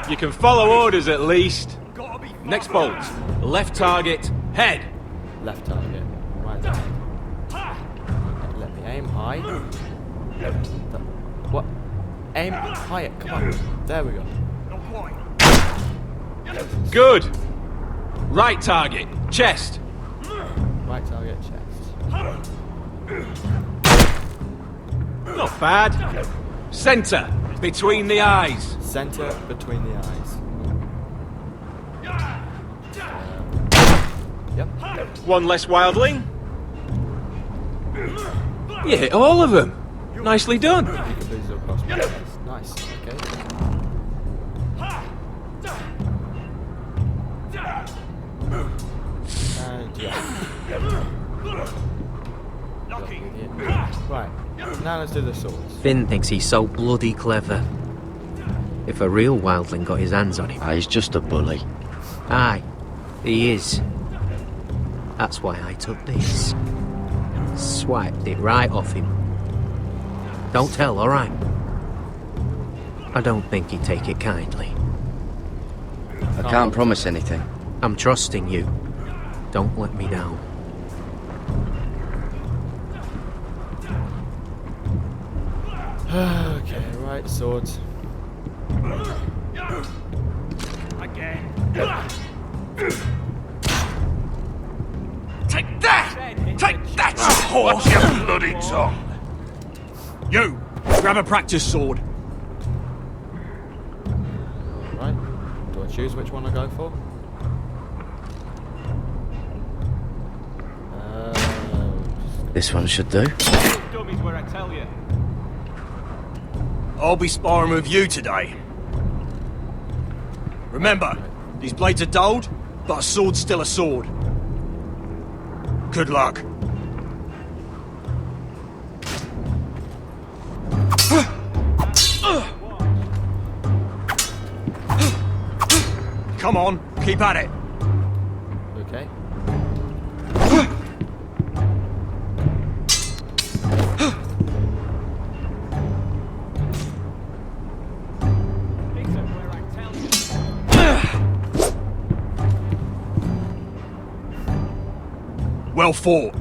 You can follow orders at least. Next bolt. Left target, head. Left target. Right target. Let me aim high. What? Aim higher. Come on. There we go. Good. Right target, chest. Right target, chest. Not bad. Centre, between the eyes. Centre, between the eyes. Yep. One less wildling. You hit all of them. Nicely done. You can lose your crossbow. Nice. Okay. And yeah. Right. Now let's do the swords. Finn thinks he's so bloody clever. If a real wildling got his hands on him... He's just a bully. Aye, he is. That's why I took this. Swiped it right off him. Don't tell, alright? I don't think he'd take it kindly. I can't promise anything. I'm trusting you. Don't let me down. Okay, right, swords. Again. Take that! Take that, you horse, you bloody tongue! You, grab a practice sword. Right. Do I choose which one I go for? This one should do. Dummies where I tell you. I'll be sparring with you today. Remember, these blades are dulled, but a sword's still a sword. Good luck. Come on, keep at it. Okay. Well fought.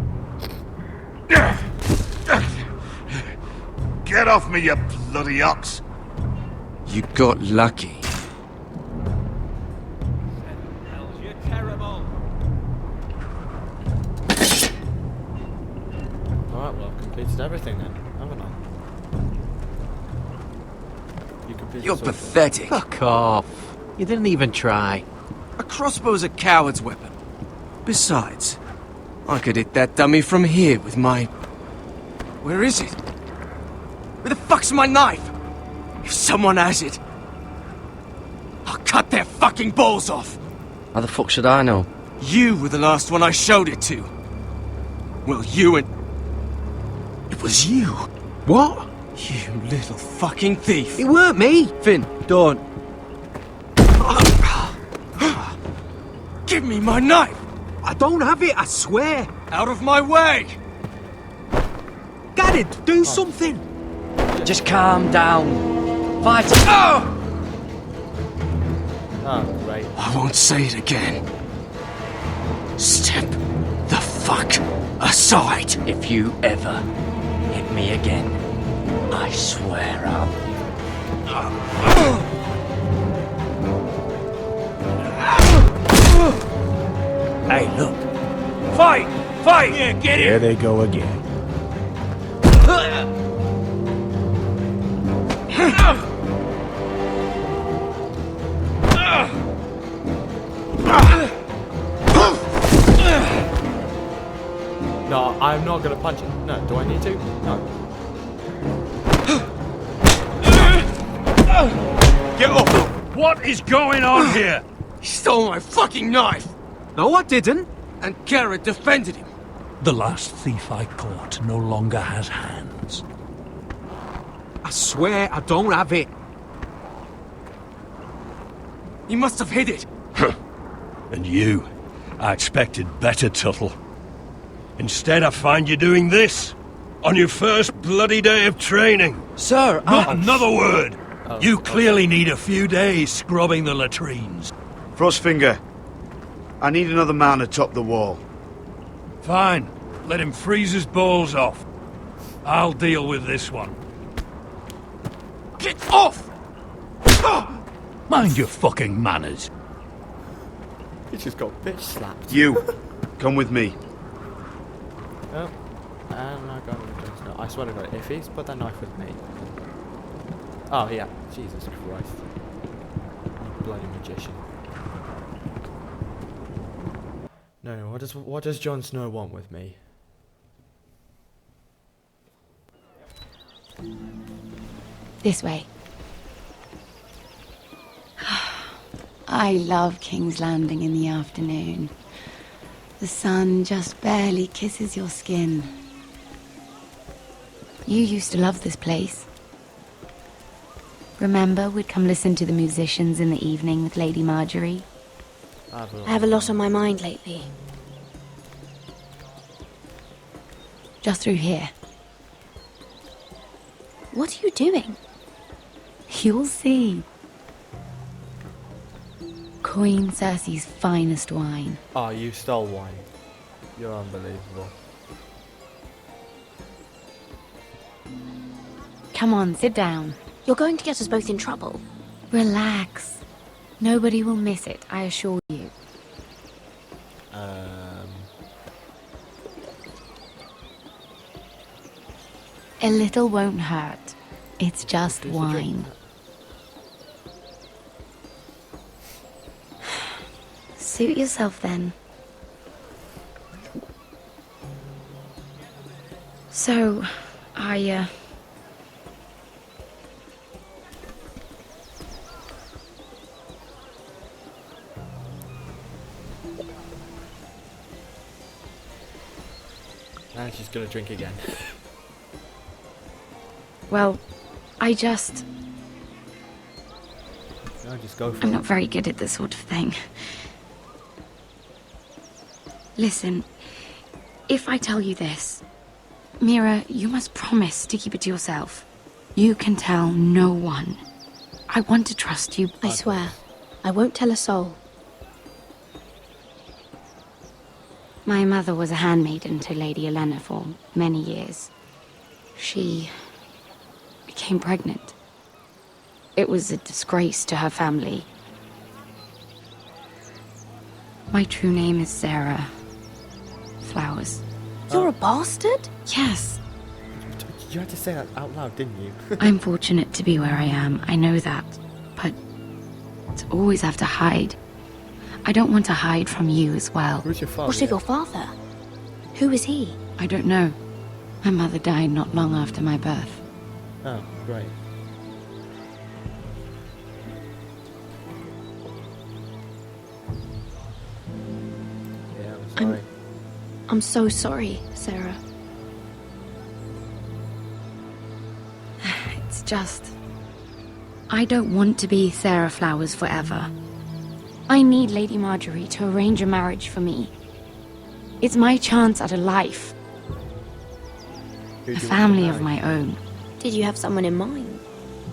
Get off me, you bloody ox! You got lucky. You're terrible. Alright, well, I've completed everything then, haven't I? You completed You're something. pathetic. Fuck off. You didn't even try. A crossbow's a coward's weapon. Besides, I could hit that dummy from here with my... Where is it? Where the fuck's my knife? If someone has it, I'll cut their fucking balls off. How the fuck should I know? You were the last one I showed it to. Well, you and... It was you. What? You little fucking thief. It weren't me. Finn, don't. Give me my knife. I don't have it, I swear. Out of my way. Garrett, do something. Just calm down. Fight. Oh, great. I won't say it again. Step the fuck aside. If you ever hit me again, I swear I'll... Hey, look. Fight! Fight! Yeah, get it! Here they go again. No, I'm not gonna punch it. No, do I need to? No. Get up! What is going on here? He stole my fucking knife. No, I didn't. And Garrett defended him. The last thief I caught no longer has hands. I swear I don't have it. He must have hid it. And you? I expected better, Tuttle. Instead, I find you doing this. On your first bloody day of training. Sir, Not another word! You clearly need a few days scrubbing the latrines. Frostfinger, I need another man atop the wall. Fine. Let him freeze his balls off. I'll deal with this one. Get off! Mind your fucking manners. He just got bitch slapped. You, come with me. Oh, and I got with no, I swear to God, if he's put that knife with me. Oh yeah, Jesus Christ. You bloody magician. No, what does Jon Snow want with me? This way. I love King's Landing in the afternoon. The sun just barely kisses your skin. You used to love this place. Remember, we'd come listen to the musicians in the evening with Lady Marjorie? I have a lot on my mind lately. Just through here. What are you doing? You'll see. Queen Cersei's finest wine. Oh, you stole wine. You're unbelievable. Come on, sit down. You're going to get us both in trouble. Relax. Nobody will miss it, I assure you. A little won't hurt. It's just wine. Suit yourself then. So, And she's gonna drink again. Well, I just... No, just go for I'm it. not very good at this sort of thing. Listen, if I tell you this, Mira, you must promise to keep it to yourself. You can tell no one. I want to trust you. I swear, I won't tell a soul. My mother was a handmaiden to Lady Elena for many years. She became pregnant. It was a disgrace to her family. My true name is Sarah Flowers. You're a bastard? Yes. You had to say that out loud, didn't you? I'm fortunate to be where I am, I know that. But to always have to hide. I don't want to hide from you as well. Who's your father? What of your father? Who is he? I don't know. My mother died not long after my birth. Oh, great. Yeah, I'm sorry. I'm so sorry, Sarah. It's just... I don't want to be Sarah Flowers forever. I need Lady Marjorie to arrange a marriage for me. It's my chance at a life. A family of my own. Did you have someone in mind?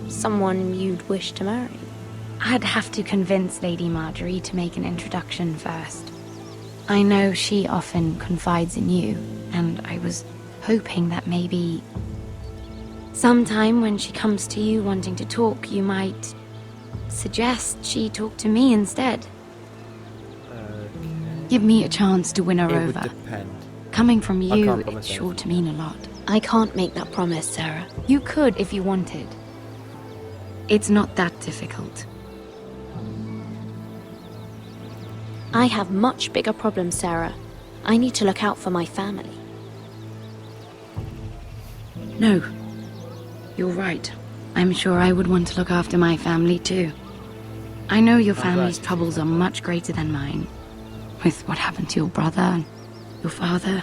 Someone you'd wish to marry? I'd have to convince Lady Marjorie to make an introduction first. I know she often confides in you, and I was hoping that maybe... sometime when she comes to you wanting to talk, you might suggest she talk to me instead. Give me a chance to win her It over. would depend. Coming from I you, can't it's promise sure to mean a lot. I can't make that promise, Sarah. You could if you wanted. It's not that difficult. I have much bigger problems, Sarah. I need to look out for my family. No. You're right. I'm sure I would want to look after my family too. I know your family's troubles are much greater than mine. With what happened to your brother and your father.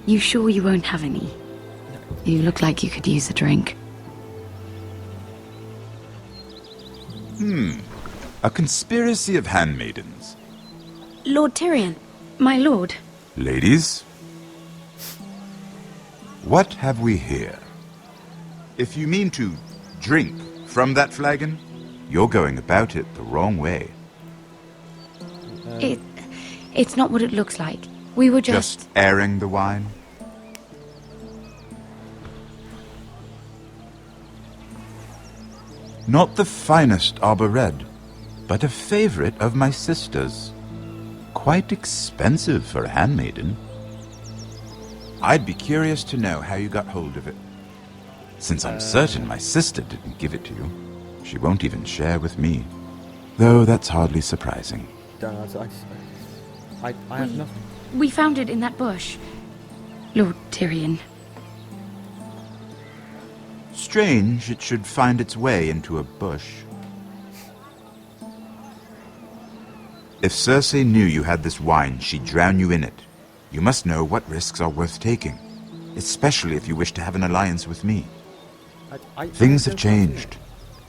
You sure you won't have any? You look like you could use a drink. A conspiracy of handmaidens. Lord Tyrion. My lord. Ladies, what have we here? If you mean to drink from that flagon, you're going about it the wrong way. It's not what it looks like. We were Just airing the wine? Not the finest arbor red, but a favorite of my sister's. Quite expensive for a handmaiden. I'd be curious to know how you got hold of it. Since I'm certain my sister didn't give it to you, she won't even share with me. Though that's hardly surprising. I have nothing. We found it in that bush. Lord Tyrion. Strange it should find its way into a bush. If Cersei knew you had this wine, she'd drown you in it. You must know what risks are worth taking, especially if you wish to have an alliance with me. Things have changed.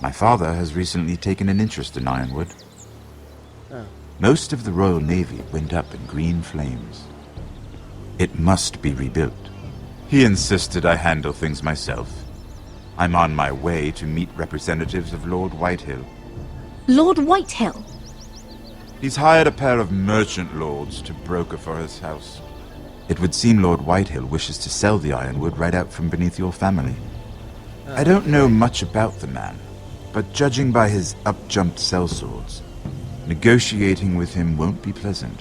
My father has recently taken an interest in Ironwood. Oh. Most of the Royal Navy went up in green flames. It must be rebuilt. He insisted I handle things myself. I'm on my way to meet representatives of Lord Whitehill. Lord Whitehill? He's hired a pair of merchant lords to broker for his house. It would seem Lord Whitehill wishes to sell the ironwood right out from beneath your family. I don't know much about the man, but judging by his up-jumped sellswords, negotiating with him won't be pleasant.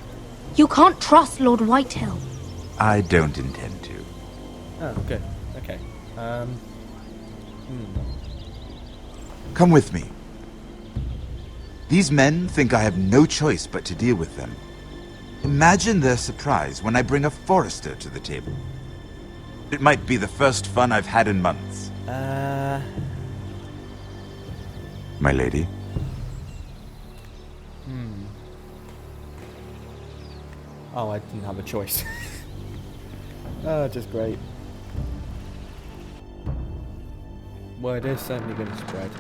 You can't trust Lord Whitehill. I don't intend to. Oh, good. Okay. Come with me. These men think I have no choice but to deal with them. Imagine their surprise when I bring a forester to the table. It might be the first fun I've had in months. My lady? Oh, I didn't have a choice. Oh, just great. Word is certainly going to spread.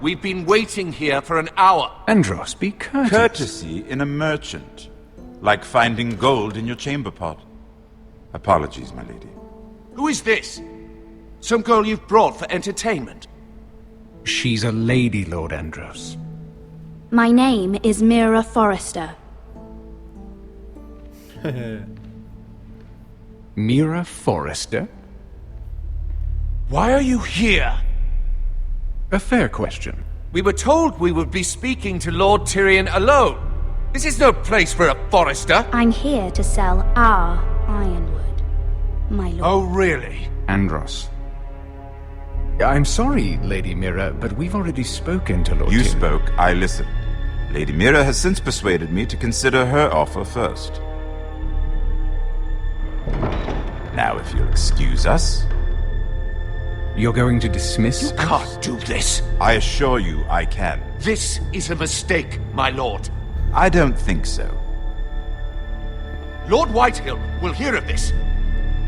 We've been waiting here for an hour. Andros, be courteous. Courtesy in a merchant. Like finding gold in your chamber pot. Apologies, my lady. Who is this? Some girl you've brought for entertainment? She's a lady, Lord Andros. My name is Mira Forrester. Mira Forrester? Why are you here? A fair question. We were told we would be speaking to Lord Tyrion alone. This is no place for a Forrester. I'm here to sell our ironwood, my lord. Oh, really? Andros. I'm sorry, Lady Mira, but we've already spoken to Lord You Tyrion. spoke, I listened. Lady Mira has since persuaded me to consider her offer first. Now, if you'll excuse us... You're going to dismiss You can't do this. I assure you I can. This is a mistake, my lord. I don't think so. Lord Whitehill will hear of this.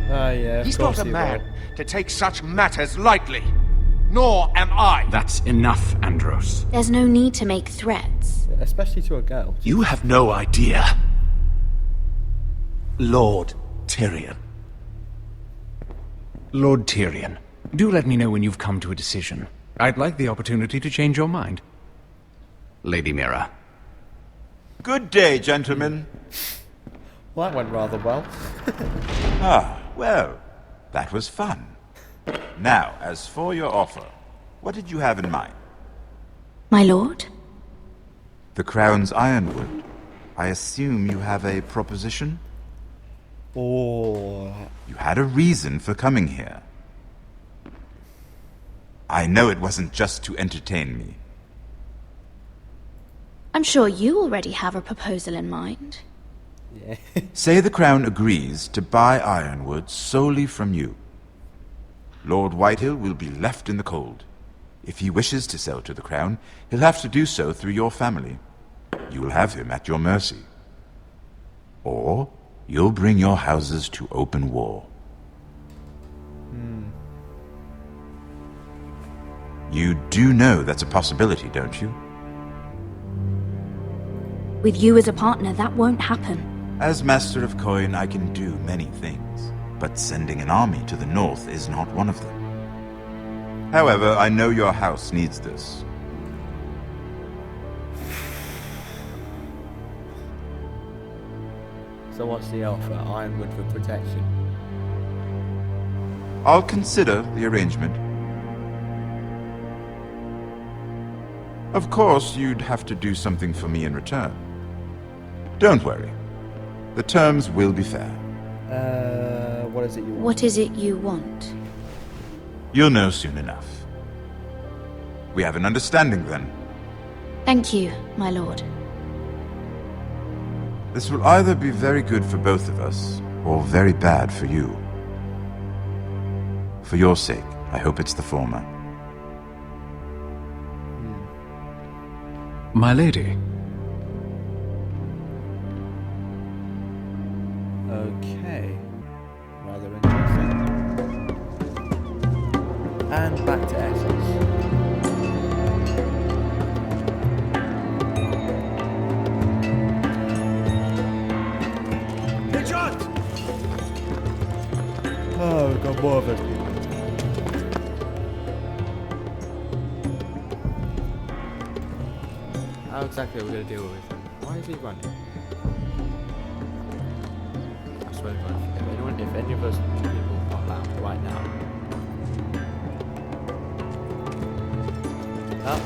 Yeah, He's not a man to take such matters lightly. Nor am I. That's enough, Andros. There's no need to make threats. Especially to a girl. You have no idea. Lord Tyrion. Lord Tyrion, do let me know when you've come to a decision. I'd like the opportunity to change your mind. Lady Mira. Good day, gentlemen. Well, that went rather well. Well, that was fun. Now, as for your offer, what did you have in mind? My lord? The Crown's ironwood. I assume you have a proposition? Oh. You had a reason for coming here. I know it wasn't just to entertain me. I'm sure you already have a proposal in mind. Yeah. Say the Crown agrees to buy ironwood solely from you. Lord Whitehill will be left in the cold. If he wishes to sell to the Crown, he'll have to do so through your family. You will have him at your mercy. Or you'll bring your houses to open war. You do know that's a possibility, don't you? With you as a partner, that won't happen. As Master of Coin, I can do many things, but sending an army to the north is not one of them. However, I know your house needs this. So what's the offer? Ironwood for protection. I'll consider the arrangement. Of course, you'd have to do something for me in return. Don't worry. The terms will be fair. What is it you want? What is it you want? You'll know soon enough. We have an understanding then. Thank you, my lord. This will either be very good for both of us, or very bad for you. For your sake, I hope it's the former. My lady. Okay. Rather interesting. And back to Essex. Oh, we've got more of it. How exactly are we going to deal with him? Why is he running? I swear to God, if any of us people pop out right now. Oh.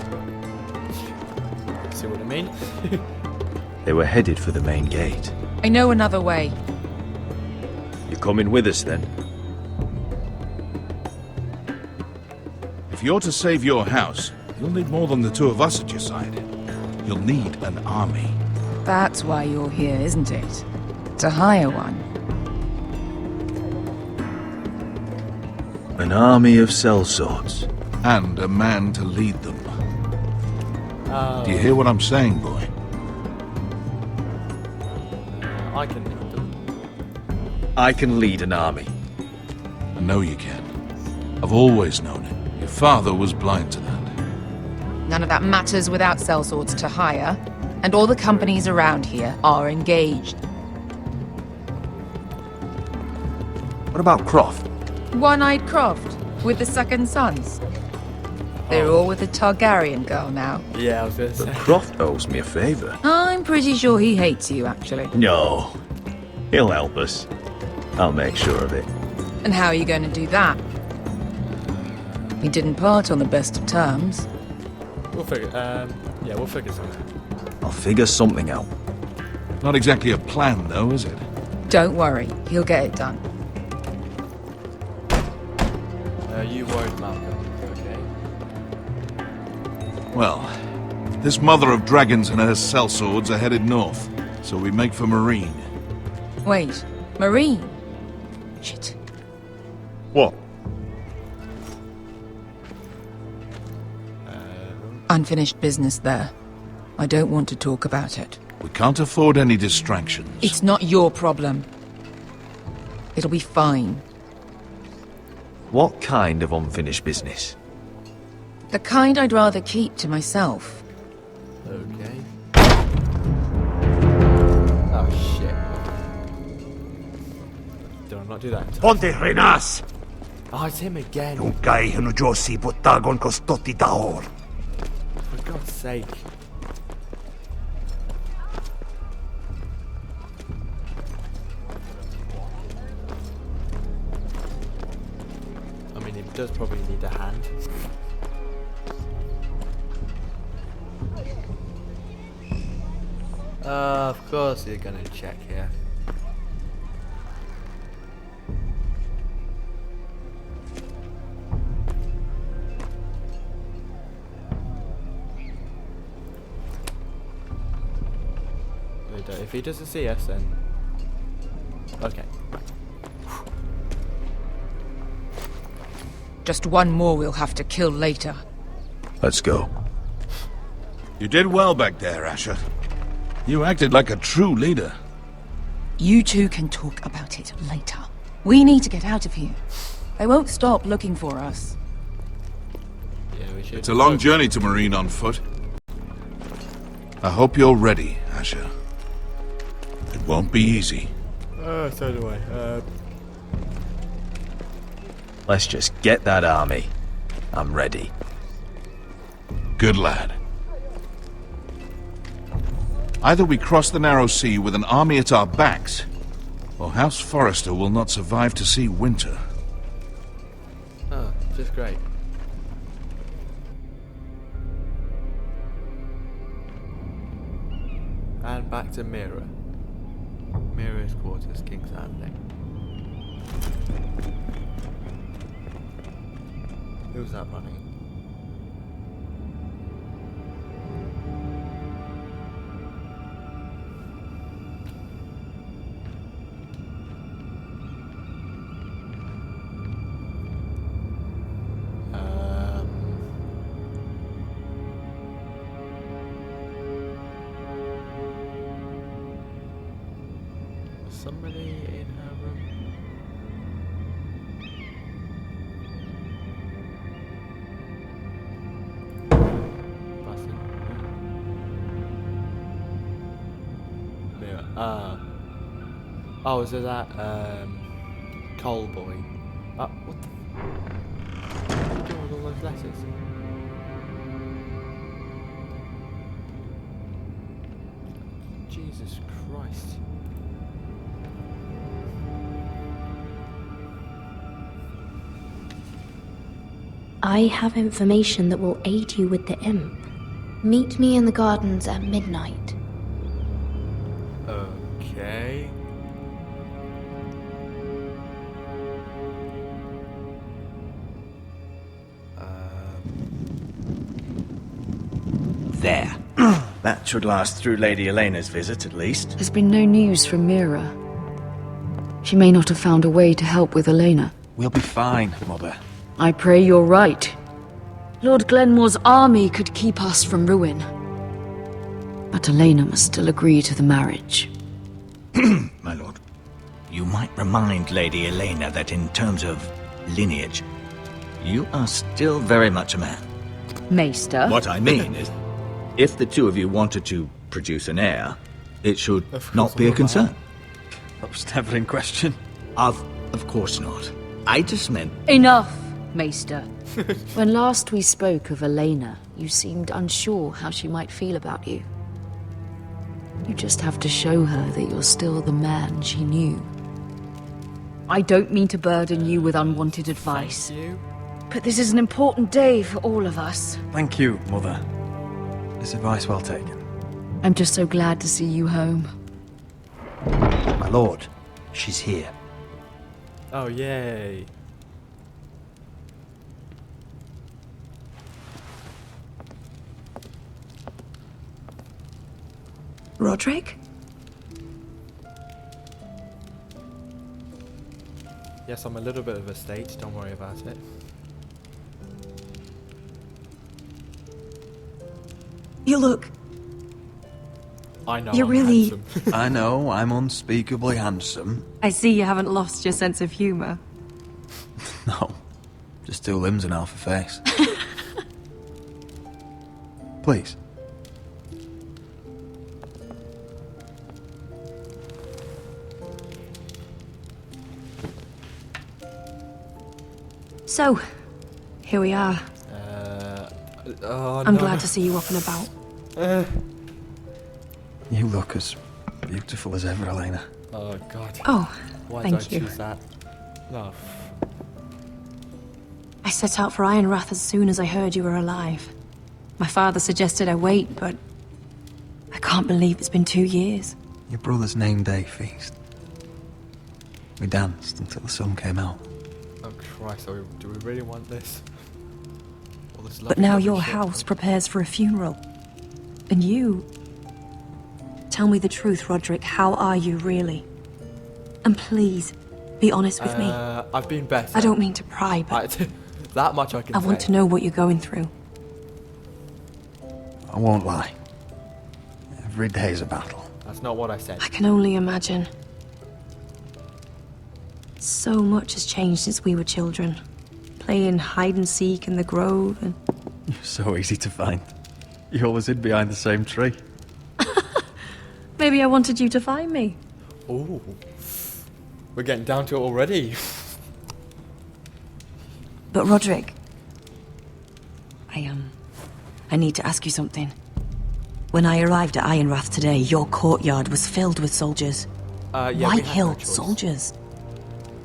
See what I mean? They were headed for the main gate. I know another way. You're coming with us then? If you're to save your house, you'll need more than the two of us at your side. You'll need an army. That's why you're here, isn't it? To hire one. An army of sellswords. And a man to lead them. Do you hear what I'm saying, boy? I can lead them. I can lead an army. I know you can. I've always known it. Your father was blind to that. None of that matters without sellswords to hire, and all the companies around here are engaged. What about Croft? One-eyed Croft, with the second sons. They're all with the Targaryen girl now. Yeah, I was gonna say. But Croft owes me a favor. I'm pretty sure he hates you, actually. No. He'll help us. I'll make sure of it. And how are you going to do that? We didn't part on the best of terms. We'll figure. Yeah, we'll figure something out. I'll figure something out. Not exactly a plan, though, is it? Don't worry, he'll get it done. You worried, Malcolm? Okay. Well, this mother of dragons and her sellswords are headed north, so we make for Marine. Wait, Marine? Shit. What? Unfinished business there. I don't want to talk about it. We can't afford any distractions. It's not your problem. It'll be fine. What kind of unfinished business? The kind I'd rather keep to myself. Okay. Oh shit. Did I not do that? Ponte Renas! Oh, it's him again. Yung guy who Josi Botagon Costoti Daor. For God's sake. I mean, he does probably need a hand. Of course you're gonna check here. If he doesn't see us, then... Okay. Just one more we'll have to kill later. Let's go. You did well back there, Asher. You acted like a true leader. You two can talk about it later. We need to get out of here. They won't stop looking for us. Yeah, we should. It's a long journey to Marine on foot. I hope you're ready, Asher. It won't be easy. So do I. Let's just get that army. I'm ready. Good lad. Either we cross the narrow sea with an army at our backs, or House Forrester will not survive to see winter. Oh, just great. And back to Mira. Mira's quarters, King's Landing. Who's that running? Somebody in her room. Oh, is it that Cole boy? What the? What are you doing with all those letters? Jesus Christ. I have information that will aid you with the imp. Meet me in the gardens at midnight. Okay. There. That should last through Lady Elena's visit, at least. There's been no news from Mira. She may not have found a way to help with Elena. We'll be fine, Mother. I pray you're right. Lord Glenmore's army could keep us from ruin. But Elena must still agree to the marriage. My lord. You might remind Lady Elena that in terms of lineage, you are still very much a man. Maester? What I mean is, if the two of you wanted to produce an heir, it should not be a concern. That was never in question. Of course not. I just meant... Enough, Maester. When last we spoke of Elena, you seemed unsure how she might feel about you. You just have to show her that you're still the man she knew. I don't mean to burden you with unwanted advice, but this is an important day for all of us. Thank you, Mother. This advice well taken. I'm just so glad to see you home. My lord, she's here. Oh, yay. Roderick? Yes, I'm a little bit of a state, don't worry about it. You look... I know, You're I'm really... handsome. I know, I'm unspeakably handsome. I see you haven't lost your sense of humour. No, just 2 limbs and half a face. Please. So, here we are. Oh, I'm no. glad to see you up and about. You look as beautiful as ever, Elena. Oh, God. Oh, Why thank did I you. choose that? No. I set out for Ironrath as soon as I heard you were alive. My father suggested I wait, but I can't believe it's been 2 years. Your brother's name day feast. We danced until the sun came out. Oh, Christ, do we really want this? All this But now lovely your shit, house right? prepares for a funeral. And you... Tell me the truth, Roderick. How are you, really? And please, be honest with me. I've been better. I don't mean to pry, but that much I can I say. want to know what you're going through. I won't lie. Every day's a battle. That's not what I said. I can only imagine. So much has changed since we were children. Playing hide and seek in the grove and... You're so easy to find. You always hid behind the same tree. Maybe I wanted you to find me. Ooh. We're getting down to it already. But Roderick... I need to ask you something. When I arrived at Ironrath today, your courtyard was filled with soldiers. Yeah, we White had no Hill choice. soldiers.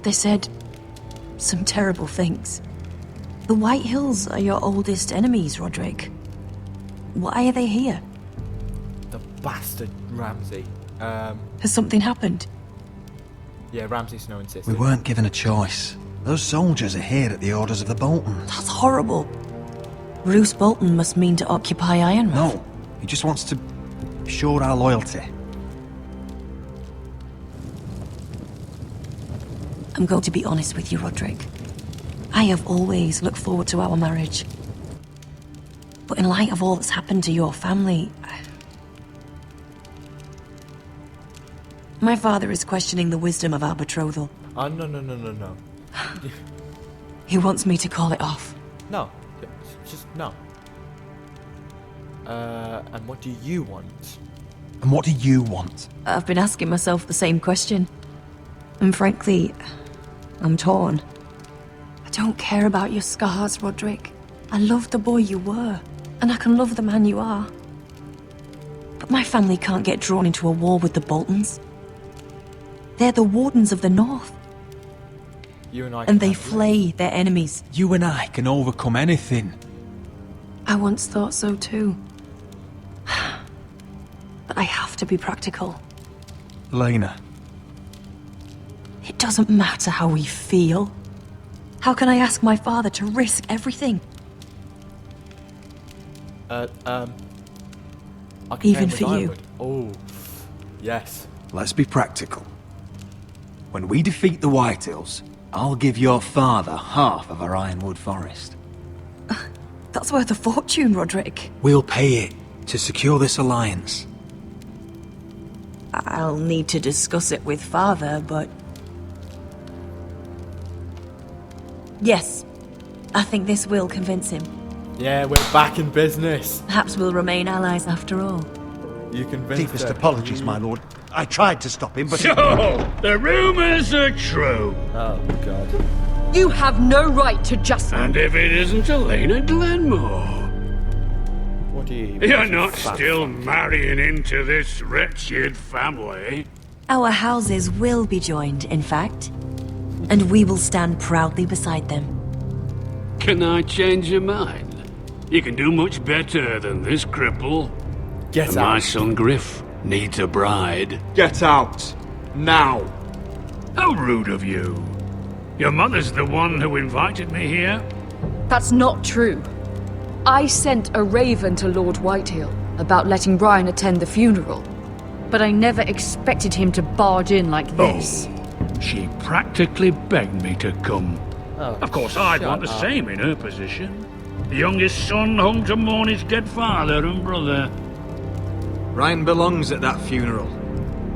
They said some terrible things. The White Hills are your oldest enemies, Roderick. Why are they here? The bastard Ramsay. Has something happened? Yeah, Ramsay Snow insisted. We weren't given a choice. Those soldiers are here at the orders of the Boltons. That's horrible. Roose Bolton must mean to occupy Ironrath. No, he just wants to show our loyalty. I'm going to be honest with you, Roderick. I have always looked forward to our marriage. But in light of all that's happened to your family... My father is questioning the wisdom of our betrothal. Oh, no. He wants me to call it off. No. Just no. And what do you want? And what do you want? I've been asking myself the same question. And frankly, I'm torn. I don't care about your scars, Roderick. I love the boy you were, and I can love the man you are. But my family can't get drawn into a war with the Boltons. They're the Wardens of the North. You and I And they can't flay their enemies. You and I can overcome anything. I once thought so too. But I have to be practical. Elena. It doesn't matter how we feel. How can I ask my father to risk everything? I can Even play for with you. Ironwood. Oh, yes. Let's be practical. When we defeat the Whitehills, I'll give your father half of our Ironwood forest. That's worth a fortune, Roderick. We'll pay it to secure this alliance. I'll need to discuss it with Father, but... Yes, I think this will convince him. Yeah, we're back in business. Perhaps we'll remain allies after all. You convinced Deepest her. apologies, my lord. I tried to stop him, but... So, the rumors are true. Oh, God. You have no right to just... And if it isn't Elena Glenmore? What do you... You're not still marrying into this wretched family? Our houses will be joined, in fact. And we will stand proudly beside them. Can I change your mind? You can do much better than this cripple. Get and out. My son Griff needs a bride. Get out. Now. How rude of you. Your mother's the one who invited me here? That's not true. I sent a raven to Lord Whitehill about letting Ryan attend the funeral. But I never expected him to barge in like this. Oh, she practically begged me to come. Oh, of course, I'd want the same in her position. The youngest son home to mourn his dead father and brother. Ryan belongs at that funeral.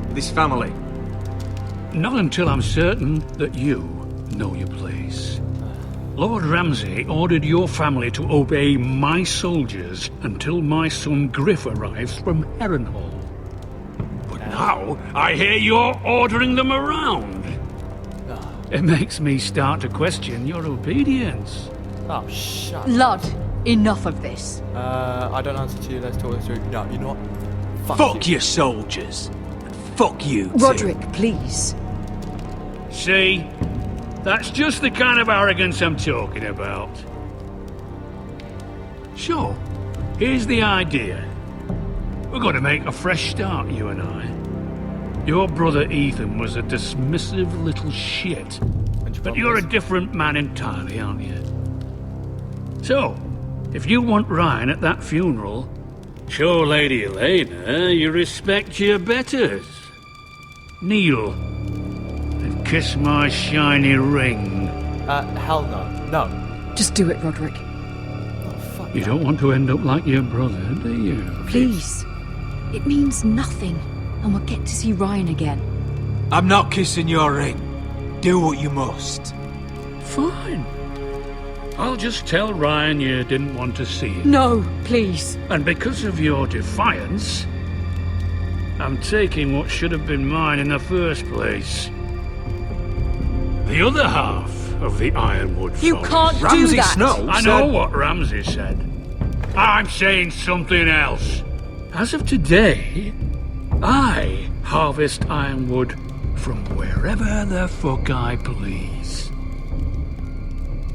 With his family. Not until I'm certain that you know your place. Lord Ramsay ordered your family to obey my soldiers until my son Griff arrives from Harrenhal. But now, I hear you're ordering them around. It makes me start to question your obedience. Oh, shut Lud, enough of this. I don't answer to you, let's talk this through. No, you know what? Fuck your soldiers. Fuck you, too. Roderick, please. See? That's just the kind of arrogance I'm talking about. Sure, here's the idea. We're going to make a fresh start, you and I. Your brother Ethan was a dismissive little shit. But you're a different man entirely, aren't you? So, if you want Ryan at that funeral, show Lady Elena you respect your betters. Kneel and kiss my shiny ring. Hell no. No. Just do it, Roderick. You don't want to end up like your brother, do you? Please. It means nothing, and we'll get to see Ryan again. I'm not kissing your ring. Do what you must. Fine. I'll just tell Ryan you didn't want to see him. No, please. And because of your defiance, I'm taking what should have been mine in the first place. The other half of the Ironwood You Forest. can't do Ramsay that. Snow I said... know what Ramsay said. I'm saying something else. As of today, I harvest ironwood from wherever the fuck I please.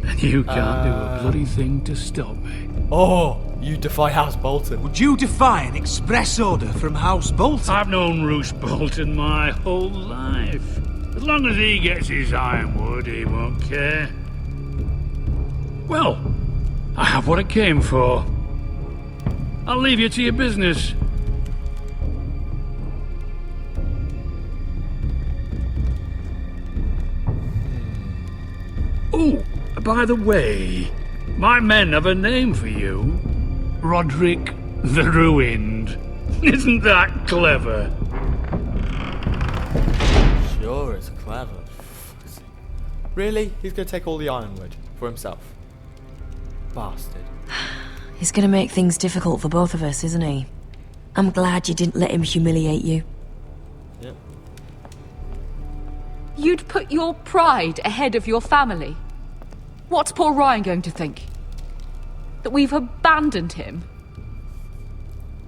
And you can't do a bloody thing to stop me. Oh, you defy House Bolton. Would you defy an express order from House Bolton? I've known Roose Bolton my whole life. As long as he gets his ironwood, he won't care. Well, I have what I came for. I'll leave you to your business. Oh, by the way, my men have a name for you. Roderick the Ruined. Isn't that clever? Sure, it's clever. Really? He's gonna take all the ironwood for himself? Bastard. He's gonna make things difficult for both of us, isn't he? I'm glad you didn't let him humiliate you. Yep. You'd put your pride ahead of your family. What's poor Ryan going to think? That we've abandoned him?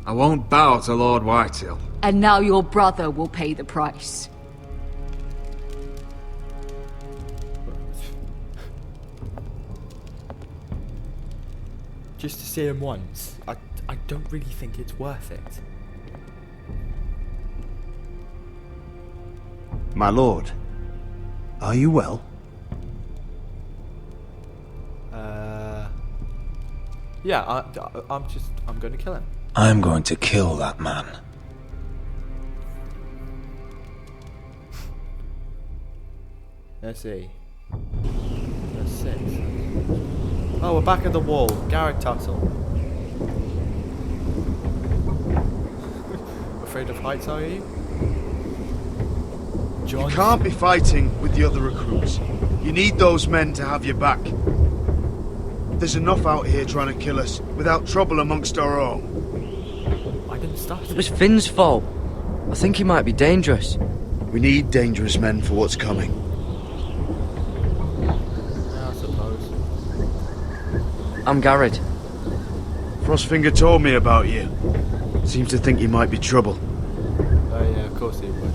I won't bow to Lord Whitehill. And now your brother will pay the price. Just to see him once, I don't really think it's worth it. My lord, are you well? Yeah, I'm going to kill him. I'm going to kill that man. Let's see. That's 6. Oh, we're back at the wall. Garrett Tuttle. Afraid of heights, are you? You can't be fighting with the other recruits. You need those men to have your back. There's enough out here trying to kill us, without trouble amongst our own. I didn't start It was Finn's fault. I think he might be dangerous. We need dangerous men for what's coming. Yeah, I suppose. I'm Garrett. Frostfinger told me about you. Seems to think you might be trouble. Oh yeah, of course he would.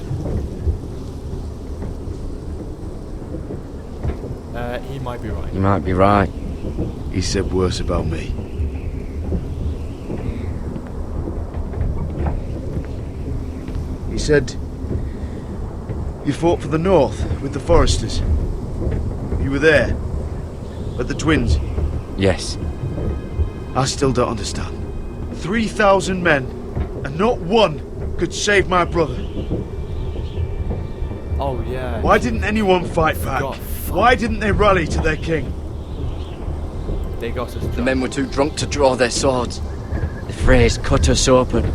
He might be right. You might be right. He said worse about me. He said you fought for the North with the Foresters. You were there. At the Twins. Yes. I still don't understand. 3,000 men, and not one could save my brother. Oh yeah. Why didn't anyone fight back? Why didn't they rally to their king? They got us. The men were too drunk to draw their swords. The Freys cut us open.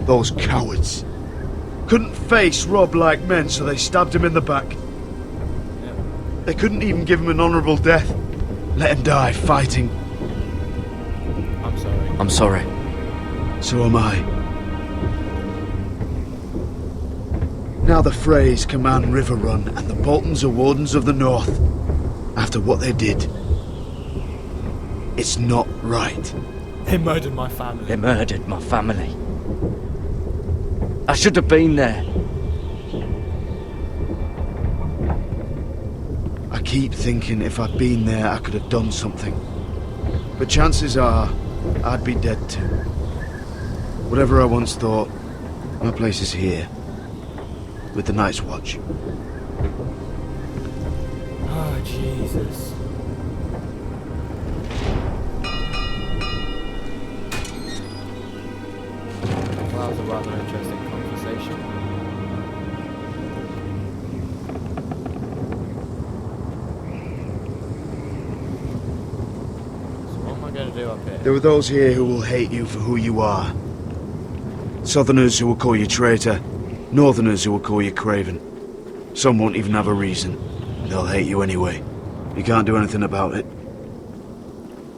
Those cowards. Couldn't face Rob like men, so they stabbed him in the back. Yeah. They couldn't even give him an honourable death. Let him die fighting. I'm sorry. I'm sorry. So am I. Now the Freys command Riverrun, and the Boltons are Wardens of the North. After what they did. It's not right. They murdered my family. They murdered my family. I should have been there. I keep thinking if I'd been there, I could have done something. But chances are, I'd be dead too. Whatever I once thought, my place is here. With the Night's Watch. Oh, Jesus. Well, that was a rather interesting conversation. So what am I going to do up here? There are those here who will hate you for who you are. Southerners who will call you traitor. Northerners who will call you craven. Some won't even have a reason. They'll hate you anyway. You can't do anything about it.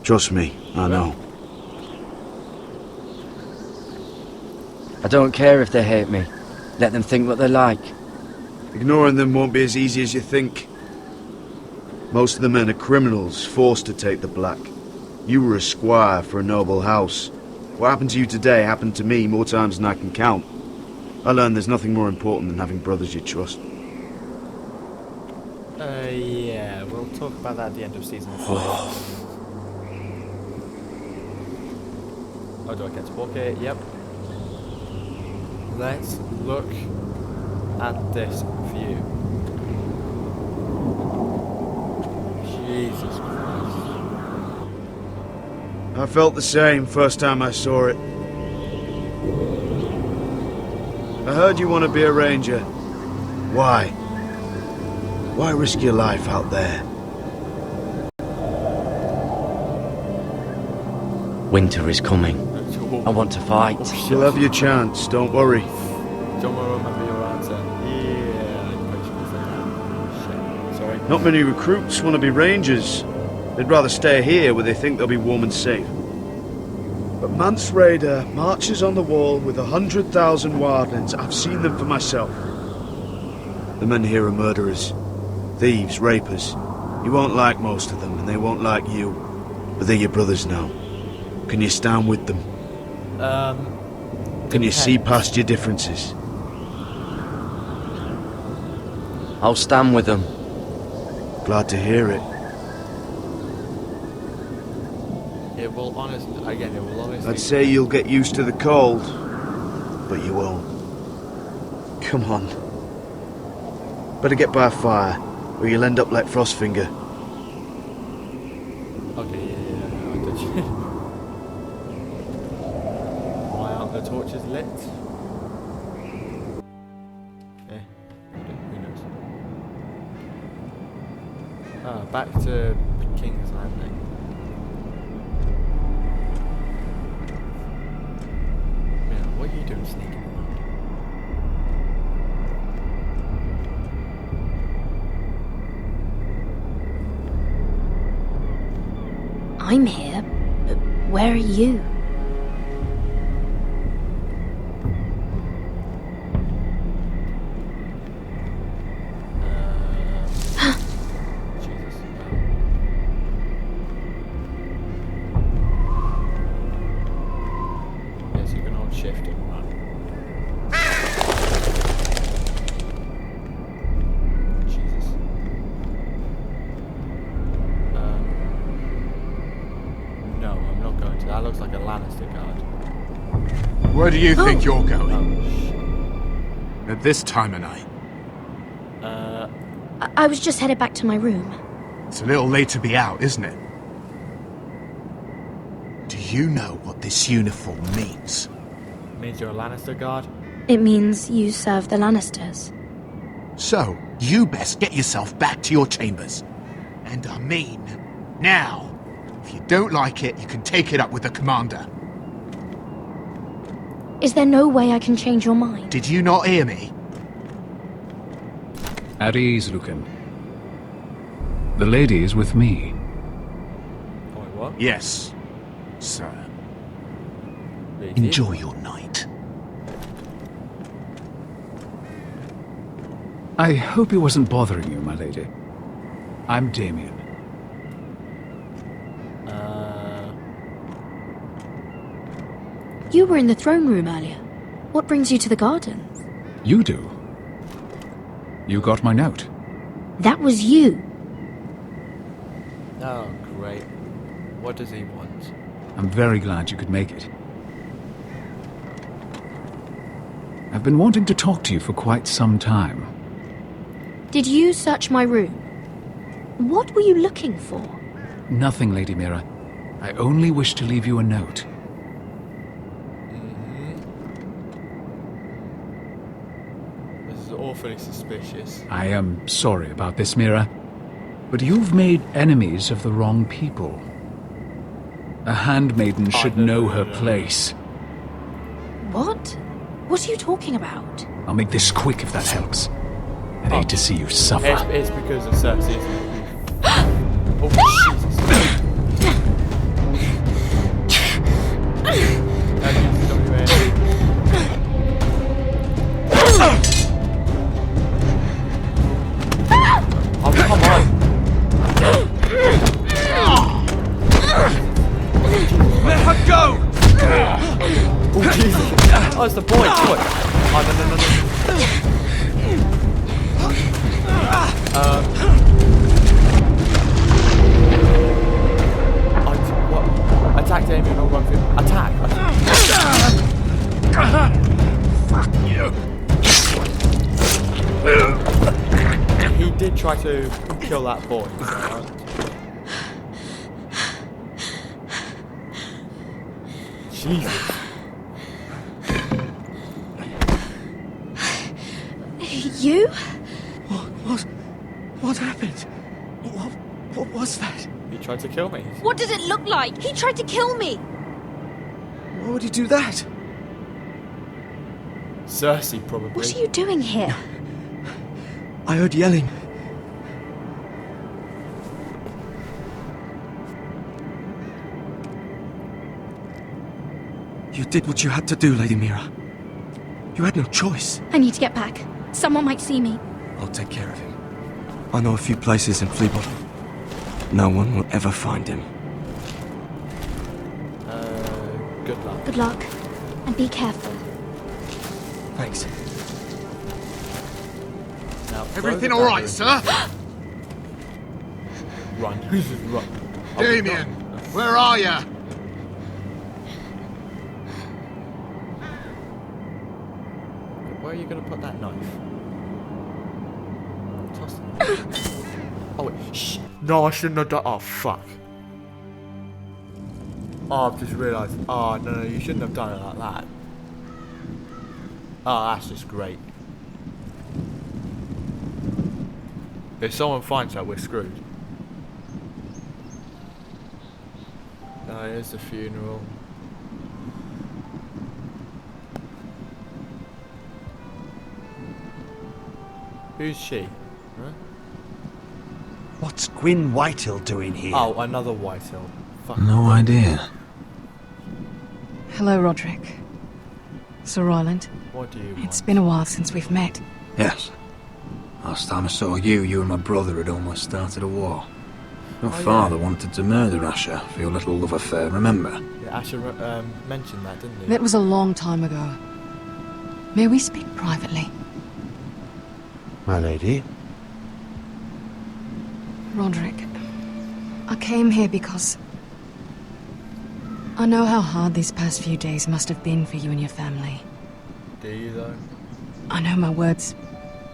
Trust me, I know. I don't care if they hate me. Let them think what they like. Ignoring them won't be as easy as you think. Most of the men are criminals, forced to take the black. You were a squire for a noble house. What happened to you today happened to me more times than I can count. I learned there's nothing more important than having brothers you trust. Yeah, we'll talk about that at the end of season 5. Oh, do I get to walk here? Yep. Let's look at this view. Jesus Christ. I felt the same first time I saw it. I heard you want to be a ranger. Why? Why risk your life out there? Winter is coming. I want to fight. You'll have your chance, don't worry. Don't remember your answer. Yeah, I'm pretty sure that. Shit. Sorry. Not many recruits want to be rangers. They'd rather stay here where they think they'll be warm and safe. But Mance Raider marches on the wall with 100,000 wildlings. I've seen them for myself. The men here are murderers. Thieves, rapers. You won't like most of them, and they won't like you. But they're your brothers now. Can you stand with them? Can you see past your differences? I'll stand with them. Glad to hear it. It will honestly, again, it will honestly... I'd say you'll get used to the cold, but you won't. Come on. Better get by a fire, or you'll end up like Frostfinger. Okay, yeah, I did you. Why aren't the torches lit? Who knows? Ah, back to King's Landing. Yeah, what are you doing sneaking around? I'm here, but where are you? Jesus. Yes, you can hold shift and run. Jesus. No, I'm not going to. That looks like a Lannister guard. Where do you think you're going? At this time of night? I was just headed back to my room. It's a little late to be out, isn't it? Do you know what this uniform means? Means you're a Lannister guard? It means you serve the Lannisters. So, you best get yourself back to your chambers. And I mean, now. If you don't like it, you can take it up with the commander. Is there no way I can change your mind? Did you not hear me? At ease, Lucan. The lady is with me. What? Yes, sir. Lady? Enjoy your night. I hope he wasn't bothering you, my lady. I'm Damien. You were in the throne room earlier. What brings you to the gardens? You do. You got my note. That was you. Oh, great. What does he want? I'm very glad you could make it. I've been wanting to talk to you for quite some time. Did you search my room? What were you looking for? Nothing, Lady Mira. I only wish to leave you a note. This is awfully suspicious. I am sorry about this, Mira, but you've made enemies of the wrong people. A handmaiden should know her place. What? What are you talking about? I'll make this quick if that helps. I'd hate to see you suffer. It's because of Cersei, isn't it? Oh, Jesus. Oh, come on. Let her go! Oh, Jesus. Oh, it's the boy. Oh, what? Attack Damien or run through. Attack! Fuck you! He did try to kill that boy. So, Jesus. You? What happened? What was that? He tried to kill me. What did it look like? He tried to kill me! Why would he do that? Cersei, probably. What are you doing here? I heard yelling. You did what you had to do, Lady Mira. You had no choice. I need to get back. Someone might see me. I'll take care of him. I know a few places in Fleabottom. No one will ever find him. Good luck. Good luck. And be careful. Thanks. Now, Everything all right, sir? Run. Just run. Damien, where are you? Where are you going to put that knife? Toss it. Oh, wait. Shh. No, I shouldn't have done. Oh, fuck. Oh, I've just realised. Oh, no, you shouldn't have done it like that. Oh, that's just great. If someone finds out, we're screwed. Oh, here's the funeral. Who's she? Huh? What's Gwyn Whitehill doing here? Oh, another Whitehill. No idea. Hello, Roderick. Sir Roland. What do you It's been a while since we've met. Yes. Last time I saw you and my brother had almost started a war. Your father wanted to murder Asher for your little love affair, remember? Yeah, Asher mentioned that, didn't he? That was a long time ago. May we speak privately? My lady? Roderick, I came here because I know how hard these past few days must have been for you and your family. Do you, though? I know my words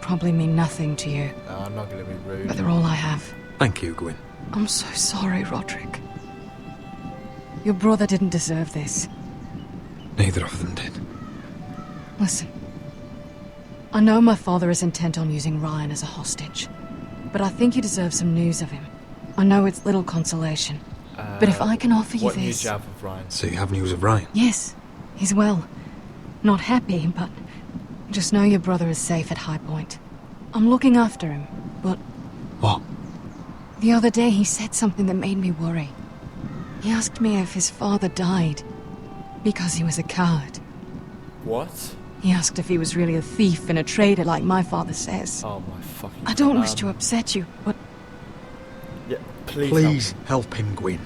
probably mean nothing to you, I'm not going to be rude. but they're all I have. Thank you, Gwyn. I'm so sorry, Roderick. Your brother didn't deserve this. Neither of them did. Listen. I know my father is intent on using Ryan as a hostage, but I think you deserve some news of him. I know it's little consolation, but if I can offer you what news this... do you have of Ryan? So you have news of Ryan? Yes, he's well. Not happy, but just know your brother is safe at High Point. I'm looking after him, but... What? The other day he said something that made me worry. He asked me if his father died because he was a coward. What? He asked if he was really a thief and a traitor like my father says. Oh my fucking... I don't wish to upset you, but... Yeah, Please help him, Gwyn.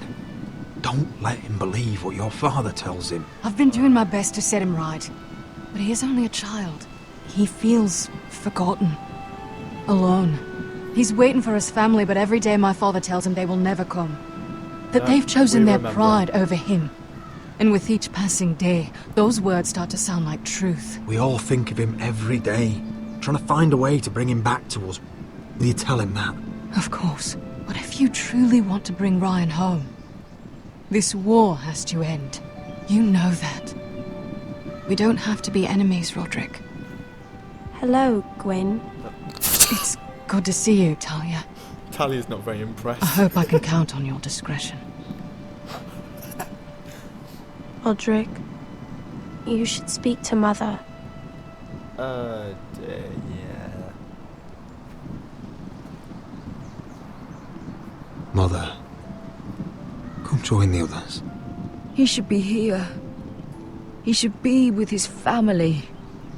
Don't let him believe what your father tells him. I've been doing my best to set him right. But he is only a child. He feels forgotten. Alone. He's waiting for his family, but every day my father tells him they will never come. That they've chosen their pride over him. And with each passing day, those words start to sound like truth. We all think of him every day, trying to find a way to bring him back to us. Will you tell him that? Of course. But if you truly want to bring Ryan home, this war has to end. You know that. We don't have to be enemies, Roderick. Hello, Gwyn. It's good to see you, Talia. Talia's not very impressed. I hope I can count on your discretion. Roderick, you should speak to Mother. Yeah. Mother, come join the others. He should be here. He should be with his family.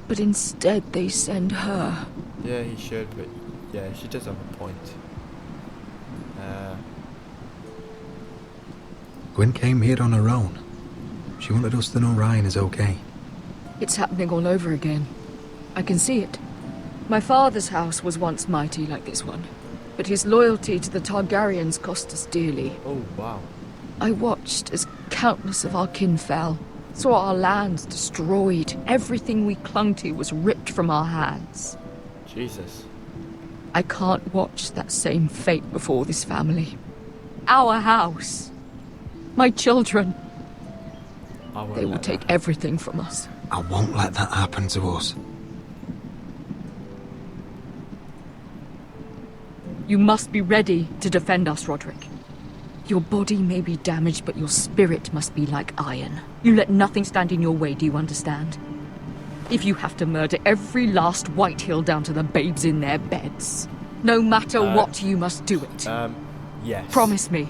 But instead they send her. Yeah, he should, but yeah, she does have a point. Gwyn came here on her own. She wanted us to know Ryan is okay. It's happening all over again. I can see it. My father's house was once mighty like this one, but his loyalty to the Targaryens cost us dearly. Oh, wow. I watched as countless of our kin fell, saw our lands destroyed, everything we clung to was ripped from our hands. Jesus. I can't watch that same fate before this family. Our house. My children. They will take everything from us. I won't let that happen to us. You must be ready to defend us, Roderick. Your body may be damaged, but your spirit must be like iron. You let nothing stand in your way, do you understand? If you have to murder every last Whitehill down to the babes in their beds, no matter what, you must do it. Yes. Promise me.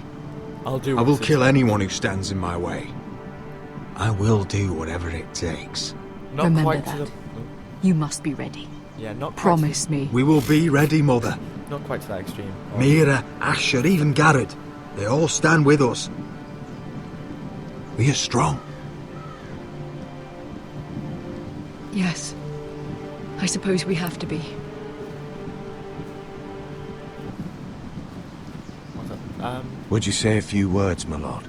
I will kill anyone who stands in my way. I will do whatever it takes. Not Remember quite that. to the... You must be ready. Yeah, not quite Promise me. We will be ready, Mother. Not quite to that extreme. Mira, Asher, even Garrett. They all stand with us. We are strong. Yes. I suppose we have to be. Would you say a few words, my lord?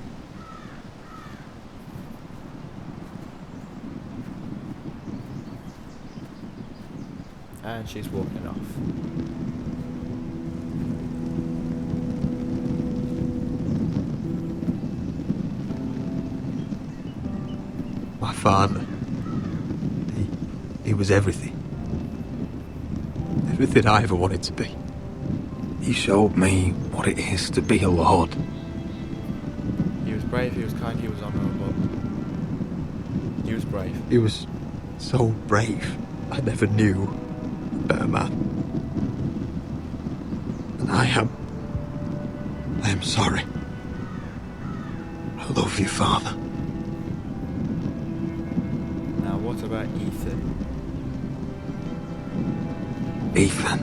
And she's walking off. My father. He was everything. Everything I ever wanted to be. He showed me what it is to be a lord. He was brave, he was kind, he was honourable. He was brave. He was so brave. I never knew a better man. And I am sorry. I love you, Father. Now, what about Ethan? Ethan,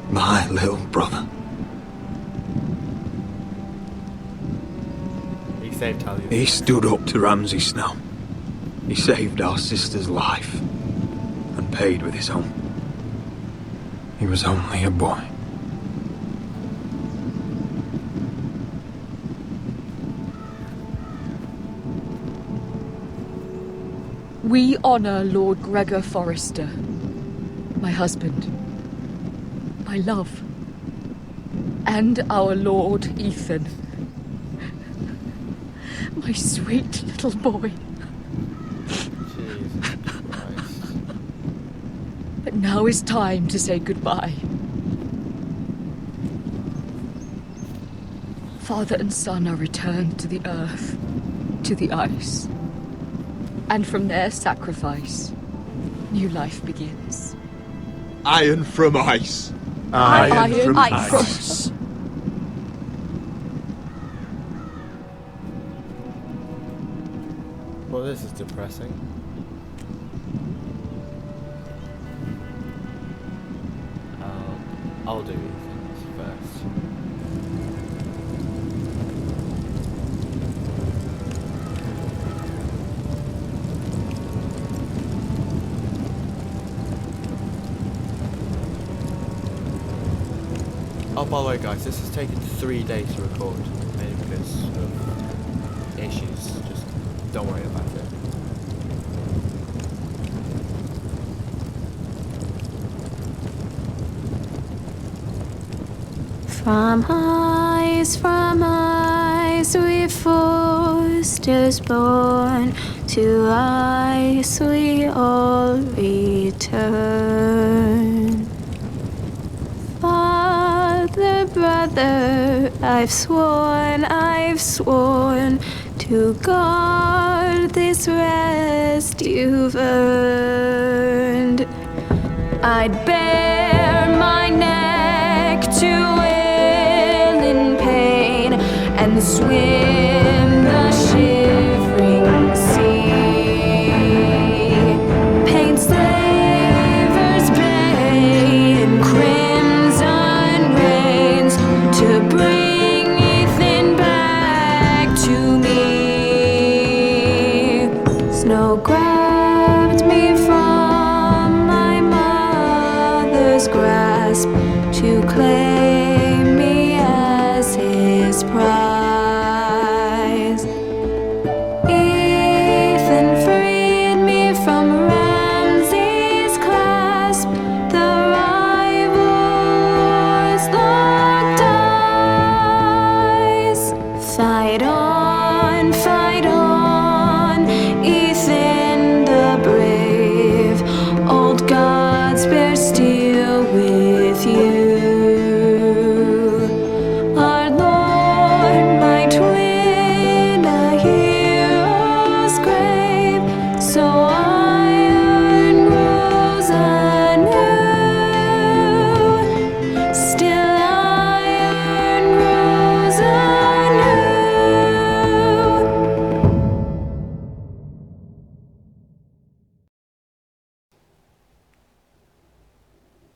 my little brother. He saved Talia. He stood up to Ramsay Snow. He saved our sister's life and paid with his own. He was only a boy. We honor Lord Gregor Forrester, my husband, my love, and our Lord Ethan, my sweet little boy. Jesus Christ. But now is time to say goodbye. Father and son are returned to the earth, to the ice. And from their sacrifice, new life begins. Iron from ice. Iron from ice. Well, this is depressing. I'll do Ethan's first. Oh, by the way, guys, this has taken 3 days to record, mainly because of issues. Just don't worry about it. From ice we Forsters born, to ice we all return. Father, brother, I've sworn to guard this rest you've earned. I'd bare my neck to will in pain and swim the shivering sea. Paint slavers bay in crimson rains to bring Ethan back to me. Snow grabbed me from my mother's grasp to claim me as his prize. Ethan freed me from Ramsay's clasp. The rivals locked eyes. Fight on, Ethan the brave. Old gods bear steel with you. Our Lord, my twin, a hero's grave. So iron grows anew. Still iron grows anew.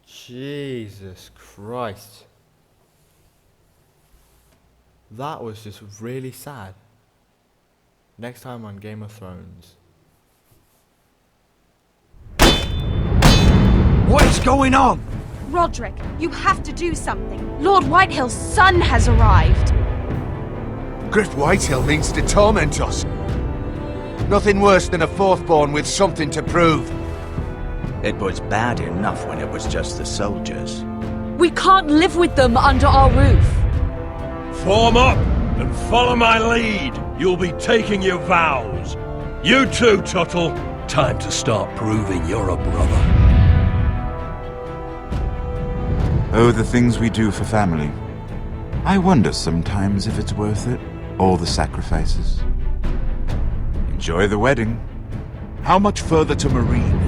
Jesus Christ. That was just really sad. Next time on Game of Thrones. What is going on? Roderick, you have to do something. Lord Whitehill's son has arrived. Griff Whitehill means to torment us. Nothing worse than a fourthborn with something to prove. It was bad enough when it was just the soldiers. We can't live with them under our roof. Form up and follow my lead. You'll be taking your vows. You too, Tuttle. Time to start proving you're a brother. Oh, the things we do for family. I wonder sometimes if it's worth it. All the sacrifices. Enjoy the wedding. How much further to Marine?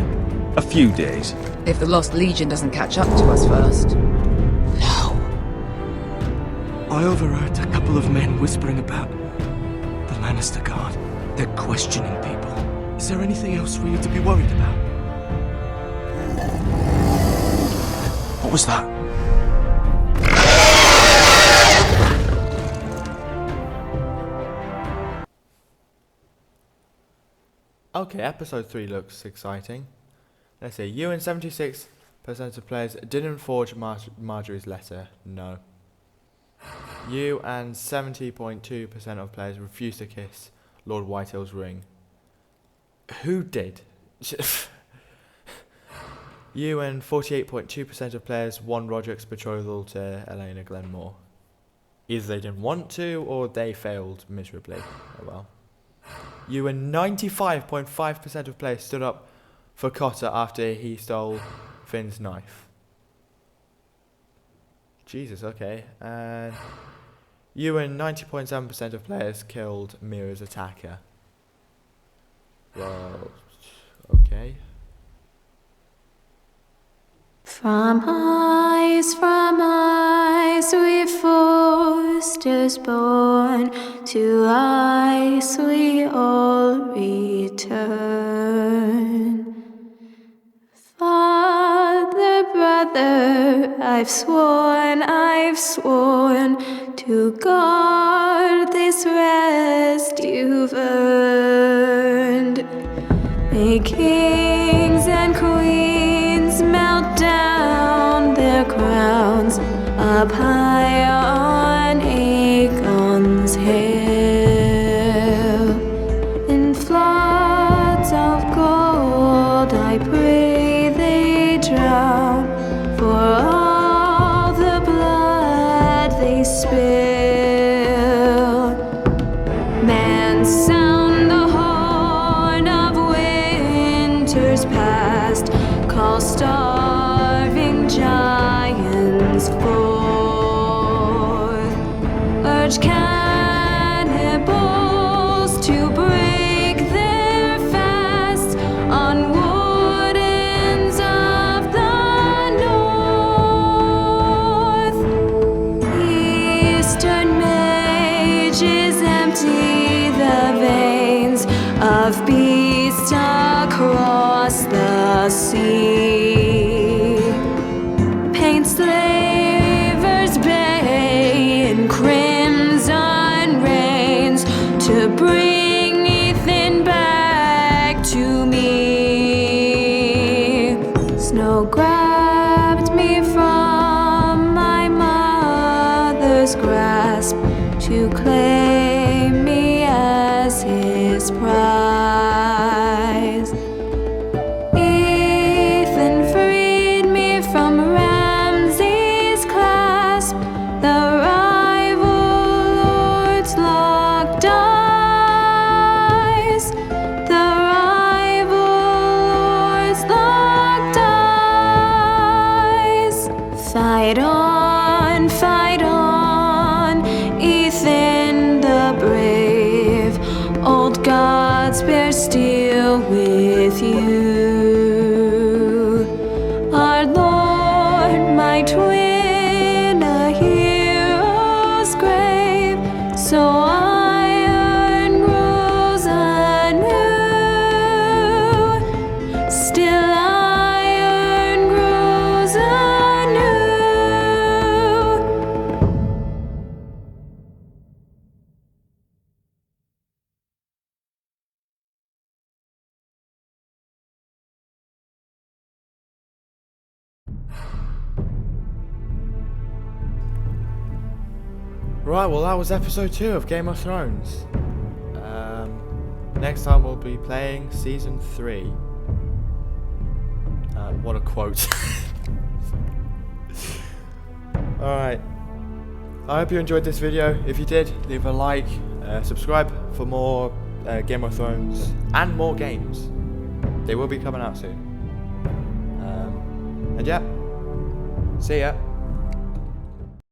A few days. If the Lost Legion doesn't catch up to us first. I overheard a couple of men whispering about the land Lannister Guard. They're questioning people. Is there anything else we need to be worried about? What was that? Okay, episode 3 looks exciting. Let's see, you and 76% of players didn't forge Marjorie's letter. No. You and 70.2% of players refused to kiss Lord Whitehill's ring. Who did? You and 48.2% of players won Roderick's betrothal to Elena Glenmore. Either they didn't want to, or they failed miserably. Oh well. You and 95.5% of players stood up for Cotter after he stole Finn's knife. Jesus, okay. And you and 90.7% of players killed Mira's attacker. Well, okay. From eyes we foresters born, to eyes we all return. Father, brother, I've sworn to guard this rest you've earned. May kings and queens melt down their crowns up high on Aegon's hill. In floods of gold I pray they drown, for all the blood they spill. Man, sound the horn of winter's past, call starving giants forth, urge cannibals to break their fast on wardens of the north. Eastern mages empty the veins of beasts across the sea. Paint slavers bay in crimson rains to bring Ethan back to me. Snow grabbed me from my mother's grasp to claim me as his prize. Ethan freed me from Ramsay's clasp, the rival lord's locked eyes, the rival lord's locked eyes. Fight on, Ethan the brave, old gods bear steel with you. Our Lord, my twin, a hero's grave, so iron grows anew, still iron grows anew. Right, well that was episode 2 of Game of Thrones. Next time we'll be playing season 3. What a quote. Alright. I hope you enjoyed this video. If you did, leave a like, subscribe for more Game of Thrones and more games. They will be coming out soon. And yeah, see ya.